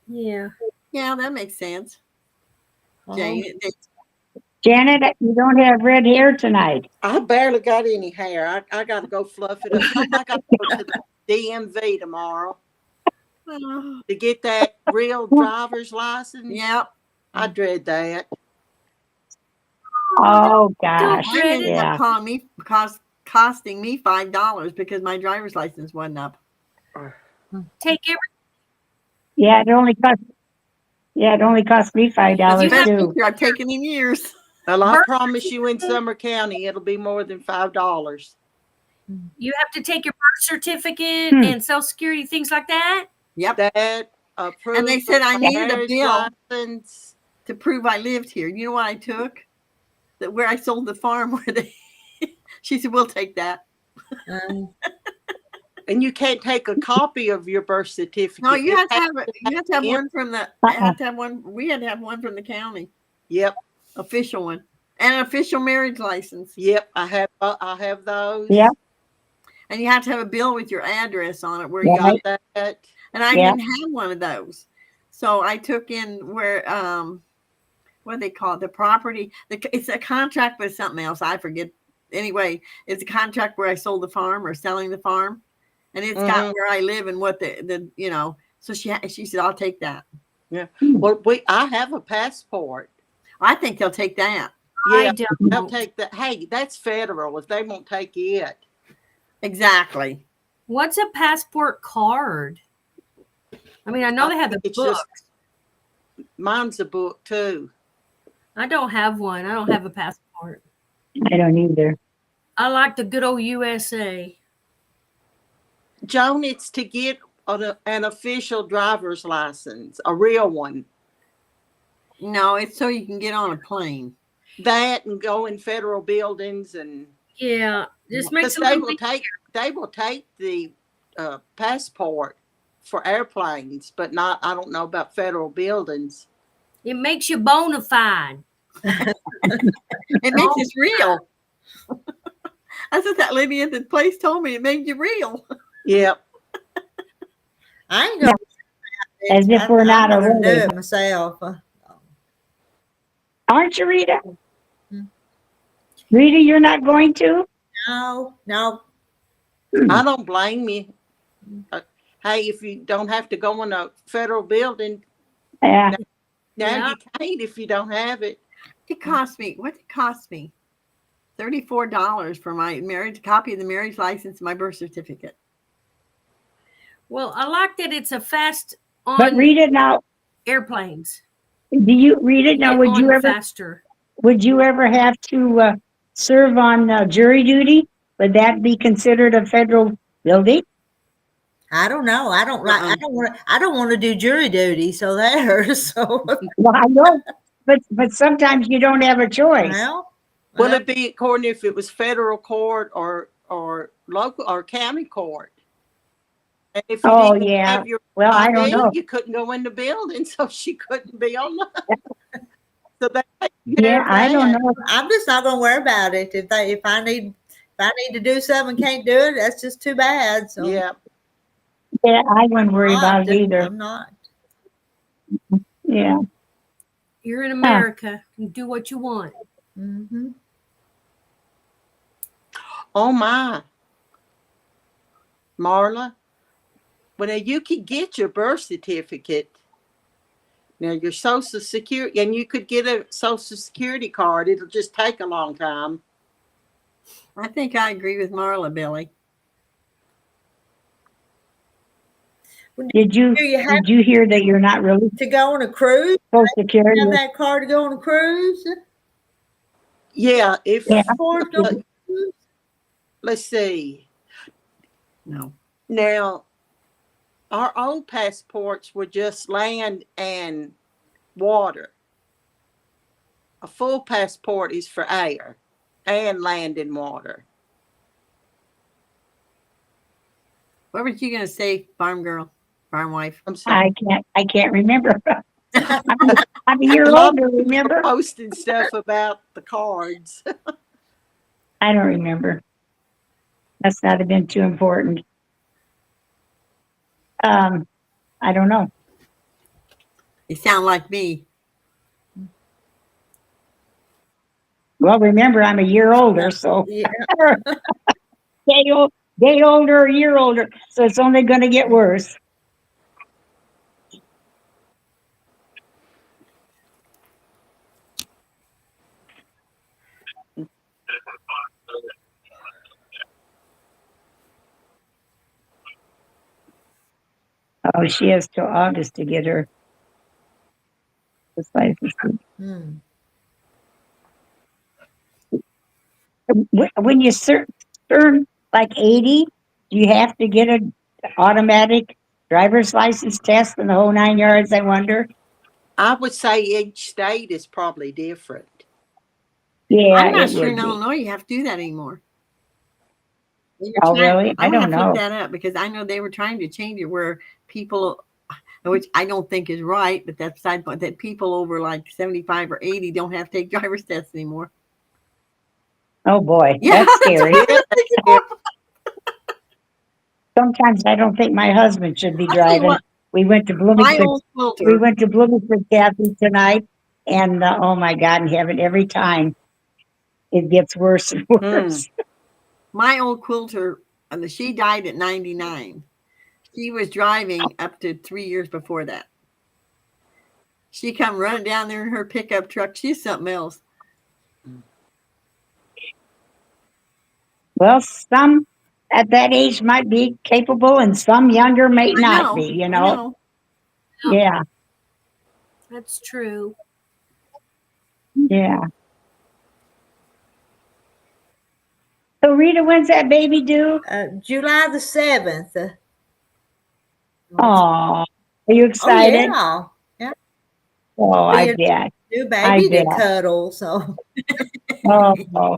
Speaker 5: Yeah.
Speaker 4: Yeah, that makes sense. Jane,
Speaker 6: Janet, you don't have red hair tonight.
Speaker 3: I barely got any hair. I got to go fluff it up. I got to go to the DMV tomorrow to get that real driver's license.
Speaker 4: Yep.
Speaker 3: I dread that.
Speaker 6: Oh gosh,
Speaker 4: Mine ended
Speaker 6: yeah.
Speaker 4: up costing me $5 because my driver's license wasn't up.
Speaker 5: Take every.
Speaker 6: Yeah, it only cost me $5 too.
Speaker 4: I've taken in years.
Speaker 3: Well, I promise you in Summer County, it'll be more than $5.
Speaker 5: You have to take your birth certificate and Social Security, things like that.
Speaker 4: Yep.
Speaker 3: That
Speaker 4: And they said I needed a bill
Speaker 3: license
Speaker 4: to prove I lived here. You know what I took? That where I sold the farm where they she said, we'll take that.
Speaker 3: And you can't take a copy of your birth certificate.
Speaker 4: No, you have to have it. You have to have one from the. I have to have one. We had to have one from the county.
Speaker 3: Yep.
Speaker 4: Official one and an official marriage license.
Speaker 3: Yep. I have those.
Speaker 6: Yep.
Speaker 4: And you have to have a bill with your address on it where
Speaker 6: Yeah.
Speaker 4: you got
Speaker 3: Got that.
Speaker 4: And I didn't have one of those, so I took in where what do they call it? The property. It's a contract with something else. I forget. Anyway, it's a contract where I sold the farm or selling the farm. And it's got where I live and what the So she said, I'll take that.
Speaker 3: Yeah. Well, I have a passport.
Speaker 4: I think they'll take that.
Speaker 3: Yeah,
Speaker 5: I don't.
Speaker 3: they'll take that. Hey, that's federal. If they won't take it,
Speaker 4: Exactly.
Speaker 5: What's a passport card? I mean, I know they have the
Speaker 3: it's
Speaker 5: book.
Speaker 3: mine's a book too.
Speaker 5: I don't have one. I don't have a passport.
Speaker 6: I don't either.
Speaker 5: I like the good old USA.
Speaker 3: Joan, it's to get an official driver's license, a real one.
Speaker 4: No, it's so you can get on a plane.
Speaker 3: That and go in federal buildings and
Speaker 5: Yeah, just makes
Speaker 3: they will take the passport for airplanes, but not. I don't know about federal buildings.
Speaker 5: It makes you bona fide.
Speaker 4: It makes it real. That's what that lady at the place told me. It made you real.
Speaker 3: Yep.
Speaker 1: I ain't gonna
Speaker 6: As if we're not
Speaker 1: I'm gonna do
Speaker 6: already.
Speaker 1: it myself.
Speaker 6: Aren't you, Rita? Rita, you're not going to?
Speaker 1: No.
Speaker 3: I don't blame you. Hey, if you don't have to go in a federal building,
Speaker 6: Yeah.
Speaker 3: now you can't if you don't have it.
Speaker 4: It cost me. What did it cost me? $34 for my marriage copy of the marriage license and my birth certificate.
Speaker 5: Well, I like that it's a fast
Speaker 6: But
Speaker 5: on
Speaker 6: read it now.
Speaker 5: airplanes.
Speaker 6: Do you read it now?
Speaker 5: Get
Speaker 6: Would you
Speaker 5: on
Speaker 6: ever?
Speaker 5: faster?
Speaker 6: Would you ever have to serve on jury duty? Would that be considered a federal building?
Speaker 1: I don't know. I don't like.
Speaker 4: Uh-uh.
Speaker 1: I don't want to do jury duty. So there. So
Speaker 6: Well, I know, but sometimes you don't have a choice.
Speaker 1: well,
Speaker 3: Will it be according if it was federal court or local or county court? And if you
Speaker 6: Oh,
Speaker 3: didn't
Speaker 6: yeah.
Speaker 3: have your
Speaker 6: Well, I don't
Speaker 3: ID,
Speaker 6: know.
Speaker 3: you couldn't go in the building, so she couldn't be on the. So they take
Speaker 6: Yeah,
Speaker 3: care of
Speaker 6: I don't
Speaker 3: that.
Speaker 6: know.
Speaker 1: I'm just not gonna worry about it. If I need to do something and can't do it, that's just too bad. So
Speaker 3: Yeah.
Speaker 6: Yeah, I wouldn't worry
Speaker 1: I'm
Speaker 6: about
Speaker 1: not.
Speaker 6: it either.
Speaker 1: I'm not.
Speaker 6: Yeah.
Speaker 5: You're in America. You do what you want.
Speaker 1: Mm-hmm.
Speaker 3: Oh my, Marla. Well, now you could get your birth certificate. Now your social security, and you could get a social security card. It'll just take a long time.
Speaker 4: I think I agree with Marla, Billy.
Speaker 6: Did you hear that you're not really
Speaker 1: To go on a cruise,
Speaker 6: supposed to carry
Speaker 1: have
Speaker 6: your,
Speaker 1: that card to go on a cruise.
Speaker 3: Yeah. If
Speaker 6: Yeah.
Speaker 1: Forward go on a cruise?
Speaker 3: let's see.
Speaker 4: No.
Speaker 3: Now, our old passports were just land and water. A full passport is for air and land and water.
Speaker 4: What were you going to say, farm girl, farm wife?
Speaker 3: I'm sorry.
Speaker 6: I can't remember. I'm a year
Speaker 3: A lot
Speaker 6: older, remember?
Speaker 3: Posting stuff about the cards.
Speaker 6: I don't remember. Must not have been too important. I don't know.
Speaker 4: You sound like me.
Speaker 6: Well, remember, I'm a year older, so
Speaker 1: Yeah.
Speaker 6: day older, a year older, so it's only going to get worse. Oh, she has till August to get her license.
Speaker 1: Hmm.
Speaker 6: When you turn like 80, do you have to get an automatic driver's license test and the whole 9 yards, I wonder?
Speaker 3: I would say each state is probably different.
Speaker 6: Yeah,
Speaker 4: I'm not
Speaker 6: it
Speaker 4: sure
Speaker 6: would
Speaker 4: in
Speaker 6: be.
Speaker 4: Illinois you have to do that anymore.
Speaker 6: Oh, really? I
Speaker 4: I'm gonna
Speaker 6: don't
Speaker 4: have to look
Speaker 6: know.
Speaker 4: that up because I know they were trying to change it where people, which I don't think is right, but that's beside point, that people over like 75 or 80 don't have to take driver's tests anymore.
Speaker 6: Oh, boy,
Speaker 4: Yeah,
Speaker 6: that's scary.
Speaker 4: what I'm thinking
Speaker 3: Yeah.
Speaker 6: Sometimes I don't think my husband should be
Speaker 4: I'll tell you
Speaker 6: driving.
Speaker 4: what,
Speaker 6: We went to
Speaker 4: my
Speaker 6: Bloomington.
Speaker 4: old
Speaker 6: We
Speaker 4: quilter,
Speaker 6: went to Bloomington Kathy tonight, and oh my God in heaven, every time it gets worse and worse.
Speaker 4: my old quilter, she died at 99. She was driving up to 3 years before that. She come running down there in her pickup truck. She's something else.
Speaker 6: Well, some at that age might be capable, and some younger may
Speaker 4: I
Speaker 6: not
Speaker 4: know.
Speaker 6: be. You
Speaker 4: I
Speaker 6: know?
Speaker 4: know.
Speaker 6: Yeah,
Speaker 5: That's true.
Speaker 6: yeah. So Rita, when's that baby due?
Speaker 1: July the 7th.
Speaker 6: Oh, are you
Speaker 1: Oh
Speaker 6: excited?
Speaker 1: yeah. Yeah.
Speaker 6: Oh,
Speaker 1: Be
Speaker 6: I
Speaker 1: a
Speaker 6: bet.
Speaker 1: new
Speaker 6: I
Speaker 1: baby to
Speaker 6: bet.
Speaker 1: cuddle. So
Speaker 6: Oh,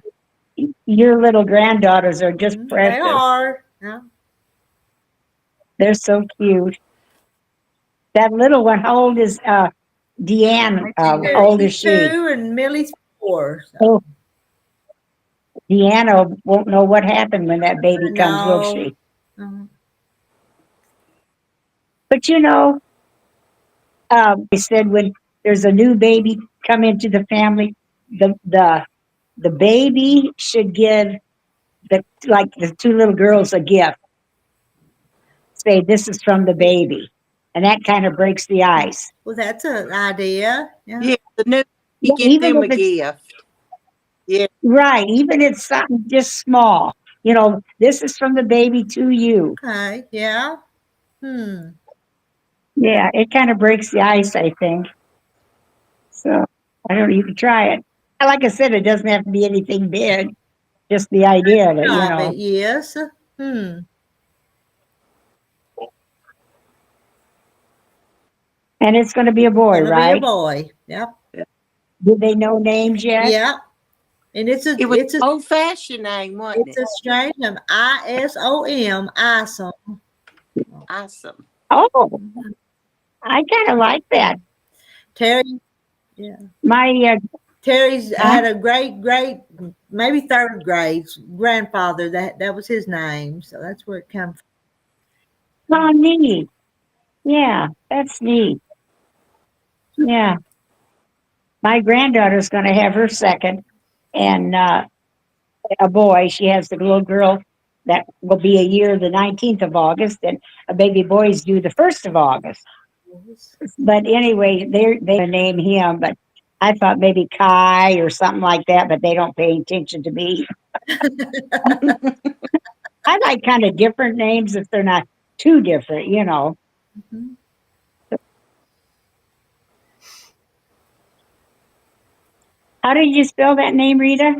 Speaker 6: your little granddaughters are just
Speaker 1: they
Speaker 6: precious.
Speaker 1: are. Yeah.
Speaker 6: They're so cute. That little one, how old is Deanne? How old is
Speaker 1: She's
Speaker 6: she?
Speaker 1: 2 and Millie's 4. So.
Speaker 6: Oh, Deanna won't know what happened when that baby comes, will
Speaker 1: No.
Speaker 6: she?
Speaker 1: Mhm.
Speaker 6: But they said when there's a new baby come into the family, the baby should give the two little girls a gift. Say this is from the baby, and that kind of breaks the ice.
Speaker 1: Well, that's an idea. Yeah.
Speaker 3: Yeah, the new you
Speaker 6: Yeah,
Speaker 3: get them a gift. Yeah.
Speaker 6: Right. Even it's something just small. This is from the baby to you.
Speaker 1: Okay. Yeah. Hmm.
Speaker 6: Yeah, it kind of breaks the ice, I think. So I don't know, you can try it. Like I said, it doesn't have to be anything big, just the idea of it,
Speaker 1: Of it, yes. Hmm.
Speaker 6: And it's going to be a boy,
Speaker 1: Gonna be a
Speaker 6: right?
Speaker 1: boy. Yep.
Speaker 6: Do they know names yet?
Speaker 1: Yep. And
Speaker 3: It was old fashioned name, wasn't
Speaker 1: it's
Speaker 3: it?
Speaker 1: a strange name. ISOM. Isom.
Speaker 3: Awesome.
Speaker 6: Oh, I kind of like that.
Speaker 1: Terry. Yeah.
Speaker 6: My,
Speaker 1: Terry's
Speaker 6: huh?
Speaker 1: had a great, maybe third grade grandfather. That was his name. So that's where it comes from.
Speaker 6: Oh, neat. Yeah, that's neat. Yeah. My granddaughter's going to have her second, and a boy. She has the little girl that will be a year the 19th of August, and a baby boy is due the 1st of August. But anyway, they name him, but I thought maybe Kai or something like that, but they don't pay attention to me. I like kind of different names if they're not too different.
Speaker 1: Mhm.
Speaker 6: How did you spell that name, Rita?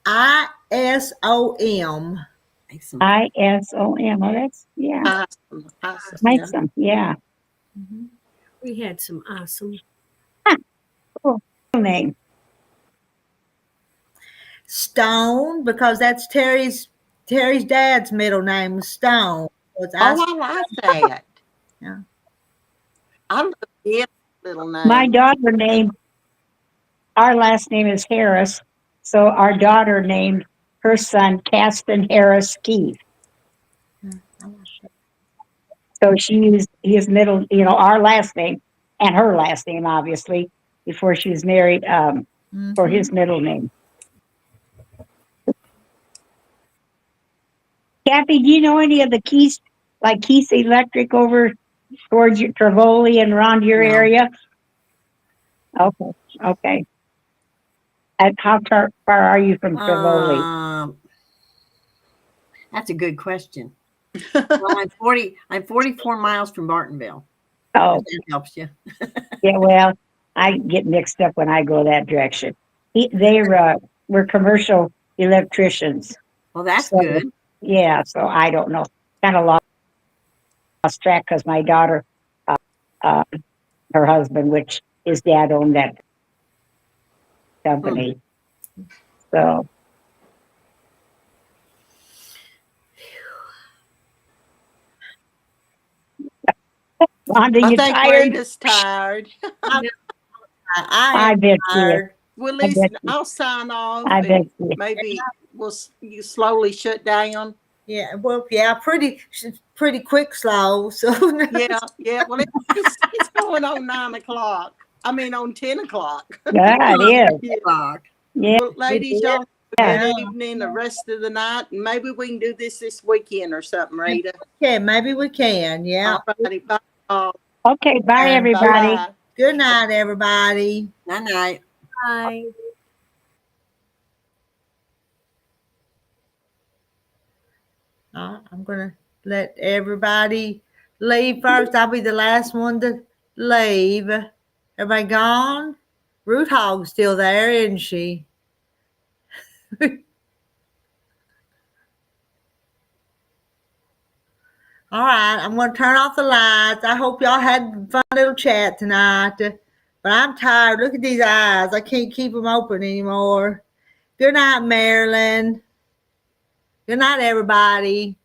Speaker 1: ISOM.
Speaker 6: ISOM. Oh, that's, yeah,
Speaker 3: Awesome. Awesome.
Speaker 6: nice one. Yeah.
Speaker 1: Mhm.
Speaker 5: We had some awesome.
Speaker 6: Cool name.
Speaker 1: Stone, because that's Terry's dad's middle name was Stone. So it's
Speaker 3: Oh, I like that.
Speaker 1: Yeah.
Speaker 3: I love it. Little
Speaker 6: My
Speaker 3: name.
Speaker 6: daughter named, our last name is Harris. So our daughter named her son Caston Harris Keith.
Speaker 1: I like that.
Speaker 6: So she used his middle, our last name and her last name, obviously, before she was married, for his
Speaker 1: Mhm.
Speaker 6: middle name. Kathy, do you know any of the Keys, like Keys Electric over towards Trevoli and around your
Speaker 4: No.
Speaker 6: area? Okay, okay. And how far are you from Trevoli?
Speaker 4: That's a good question. Well, I'm 44 miles from Bartonville.
Speaker 6: Oh,
Speaker 4: If that helps you.
Speaker 6: yeah, well, I get mixed up when I go that direction. We're commercial electricians.
Speaker 4: Well, that's
Speaker 6: So,
Speaker 4: good.
Speaker 6: yeah, so I don't know. Kind of lost track because my daughter, uh, her husband, which his dad owned that company. So, Rhonda,
Speaker 3: I
Speaker 6: you
Speaker 3: think
Speaker 6: tired?
Speaker 3: Rita's tired.
Speaker 1: I
Speaker 6: I
Speaker 1: am
Speaker 6: bet you.
Speaker 1: tired.
Speaker 3: Well,
Speaker 6: I bet
Speaker 3: listen,
Speaker 6: you.
Speaker 3: I'll sign off
Speaker 6: I bet
Speaker 3: and
Speaker 6: you.
Speaker 3: maybe you slowly shut down.
Speaker 1: Yeah, well, yeah, pretty quick, slow. So
Speaker 3: Yeah, yeah. Well, it's going on 9 o'clock. I mean, on 10 o'clock.
Speaker 6: Yeah, it is.
Speaker 3: Yeah.
Speaker 4: Fuck.
Speaker 6: Yeah,
Speaker 3: Well, ladies, y'all have a
Speaker 6: yeah.
Speaker 3: good
Speaker 1: yeah,
Speaker 3: evening, the rest of the night, and maybe we can do this weekend or something, Rita.
Speaker 1: yeah, maybe we can. Yeah.
Speaker 3: All righty, bye.
Speaker 6: Okay, bye,
Speaker 1: Okay.
Speaker 3: Bye
Speaker 6: everybody.
Speaker 3: bye.
Speaker 1: Good night, everybody.
Speaker 4: Night night.
Speaker 5: Bye.
Speaker 1: I'm gonna let everybody leave first. I'll be the last one to leave. Everybody gone? Root Hog's still there, isn't she? All right, I'm going to turn off the lights. I hope y'all had a fun little chat tonight. But I'm tired. Look at these eyes. I can't keep them open anymore. Good night, Marilyn. Good night, everybody.